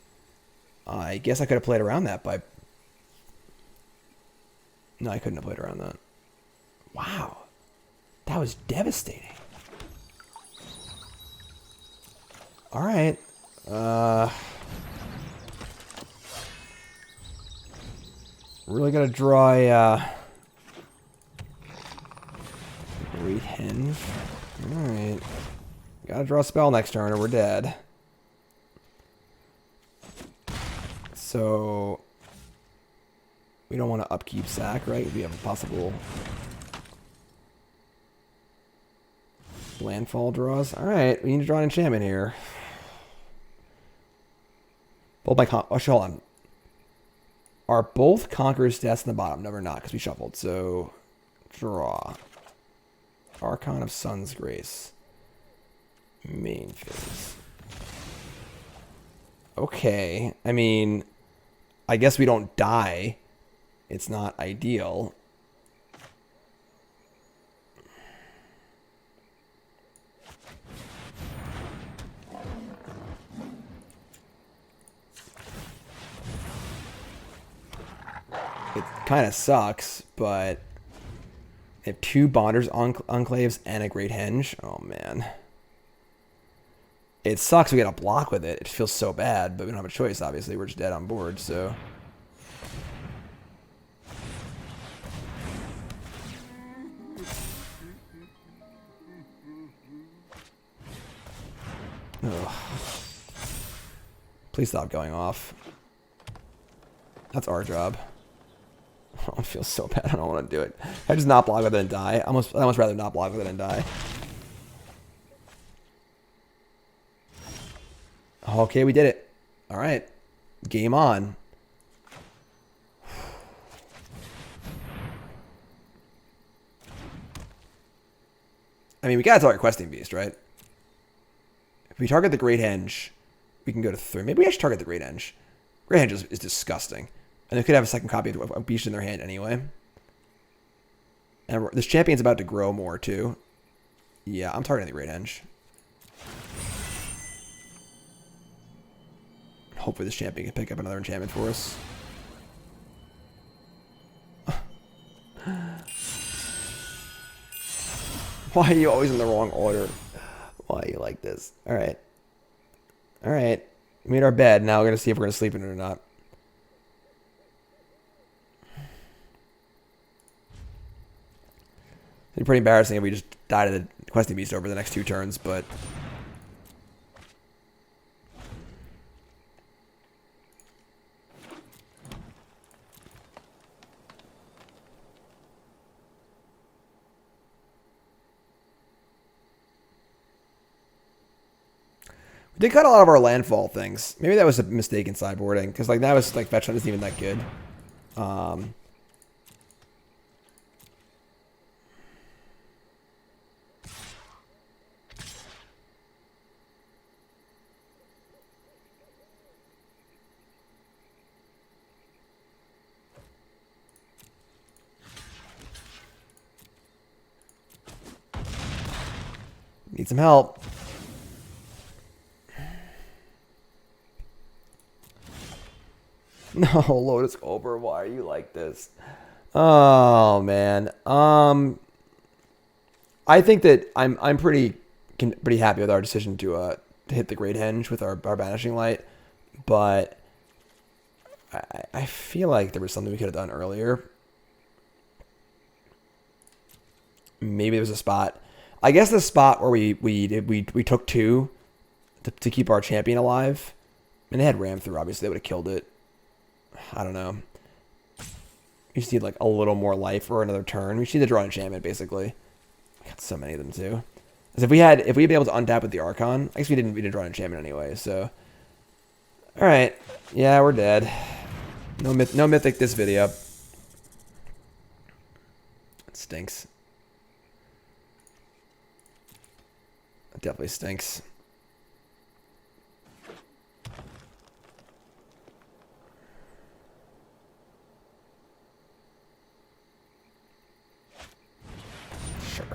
I guess I could have played around that by... No, I couldn't have played around that. Wow. That was devastating. Alright. Really gotta draw a Great Henge. Alright. Gotta draw a spell next turn or we're dead. So we don't want to upkeep sack, right? We have a possible landfall draws. Alright, we need to draw an enchantment here. Both my hold on. Are both Conqueror's Deaths in the bottom? No, we're not, because we shuffled. So, draw. Archon of Sun's Grace. Main phase. Okay. I mean, I guess we don't die. It's not ideal. It kind of sucks, but they have 2 Bonders Enclaves and a Great Henge. Oh, man. It sucks we got to block with it. It feels so bad, but we don't have a choice, obviously. We're just dead on board, so... Ugh. Please stop going off. That's our job. Oh, it feels so bad. I don't want to do it. I just not block with it and die. I almost rather not block with it and die. Okay, we did it. All right. Game on. I mean, we got to target Questing Beast, right? If we target the Great Henge, we can go to 3. Maybe we should target the Great Henge. Great Henge is disgusting. And they could have a second copy of a beast in their hand anyway. And this champion's about to grow more, too. Yeah, I'm targeting the Great Henge. Hopefully this champion can pick up another enchantment for us. Why are you always in the wrong order? Why are you like this? Alright. Alright. We made our bed. Now we're going to see if we're going to sleep in it or not. It'd be pretty embarrassing if we just died to the Questing Beast over the next 2 turns, but... We did cut a lot of our landfall things. Maybe that was a mistake in sideboarding, because like that was like fetch hunt isn't even that good. Need some help. No, Lotus Cobra, why are you like this? Oh man. I think that I'm pretty happy with our decision to hit the Great Henge with our Banishing Light, but I feel like there was something we could have done earlier. Maybe there was a spot. I guess the spot where we took 2 to keep our champion alive, and they had ram through. Obviously, they would have killed it. I don't know. We just need like a little more life or another turn. We just need to draw an enchantment, basically. We got so many of them too. Because if we'd been able to untap with the Archon, I guess we didn't draw an enchantment anyway. So, all right, yeah, we're dead. No mythic this video. It stinks. It definitely stinks. Sure.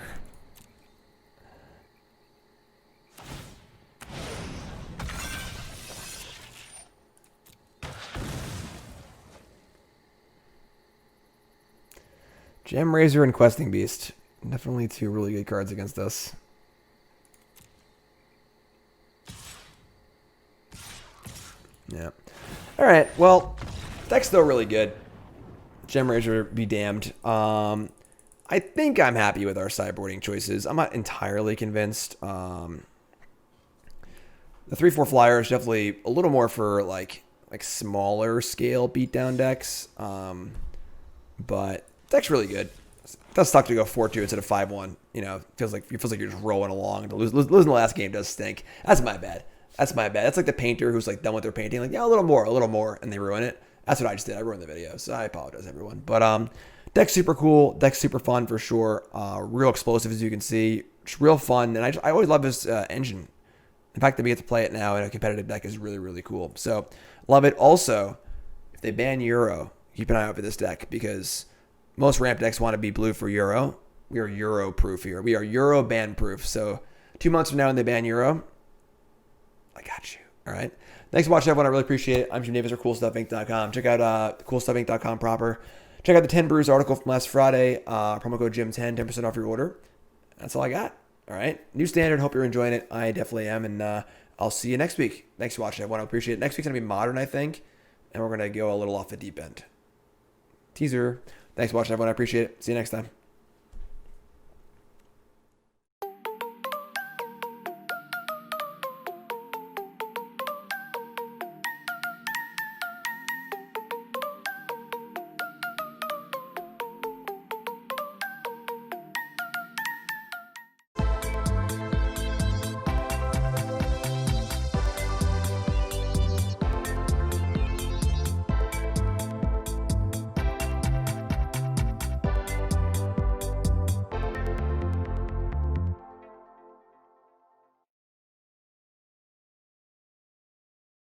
Gem Razor and Questing Beast. Definitely 2 really good cards against us. Yeah. Alright, well, deck's still really good. Gem Razor be damned. I think I'm happy with our sideboarding choices. I'm not entirely convinced. The 3/4 flyer is definitely a little more for like smaller scale beatdown decks. But deck's really good. It does suck to go 4-2 instead of 5-1. You know, it feels like you're just rolling along. Losing the last game does stink. That's my bad. That's like the painter who's like done with their painting. Like, yeah, a little more, and they ruin it. That's what I just did. I ruined the video, so I apologize, everyone. But deck's super cool. Deck's super fun for sure. Real explosive, as you can see. Just real fun, and I always love this engine. The fact that we get to play it now in a competitive deck is really, really cool. So, love it. Also, if they ban Euro, keep an eye out for this deck because most ramp decks want to be blue for Euro. We are Euro proof here. We are Euro ban proof. So 2 months from now when they ban Euro, I got you. All right. Thanks for watching, everyone. I really appreciate it. I'm Jim Davis or CoolStuffInc.com. Check out CoolStuffInc.com proper. Check out the 10 Brews article from last Friday. Promo code Jim10, 10% off your order. That's all I got. All right. New standard. Hope you're enjoying it. I definitely am. And I'll see you next week. Thanks for watching, everyone. I appreciate it. Next week's going to be modern, I think. And we're going to go a little off the deep end. Teaser. Thanks for watching, everyone. I appreciate it. See you next time.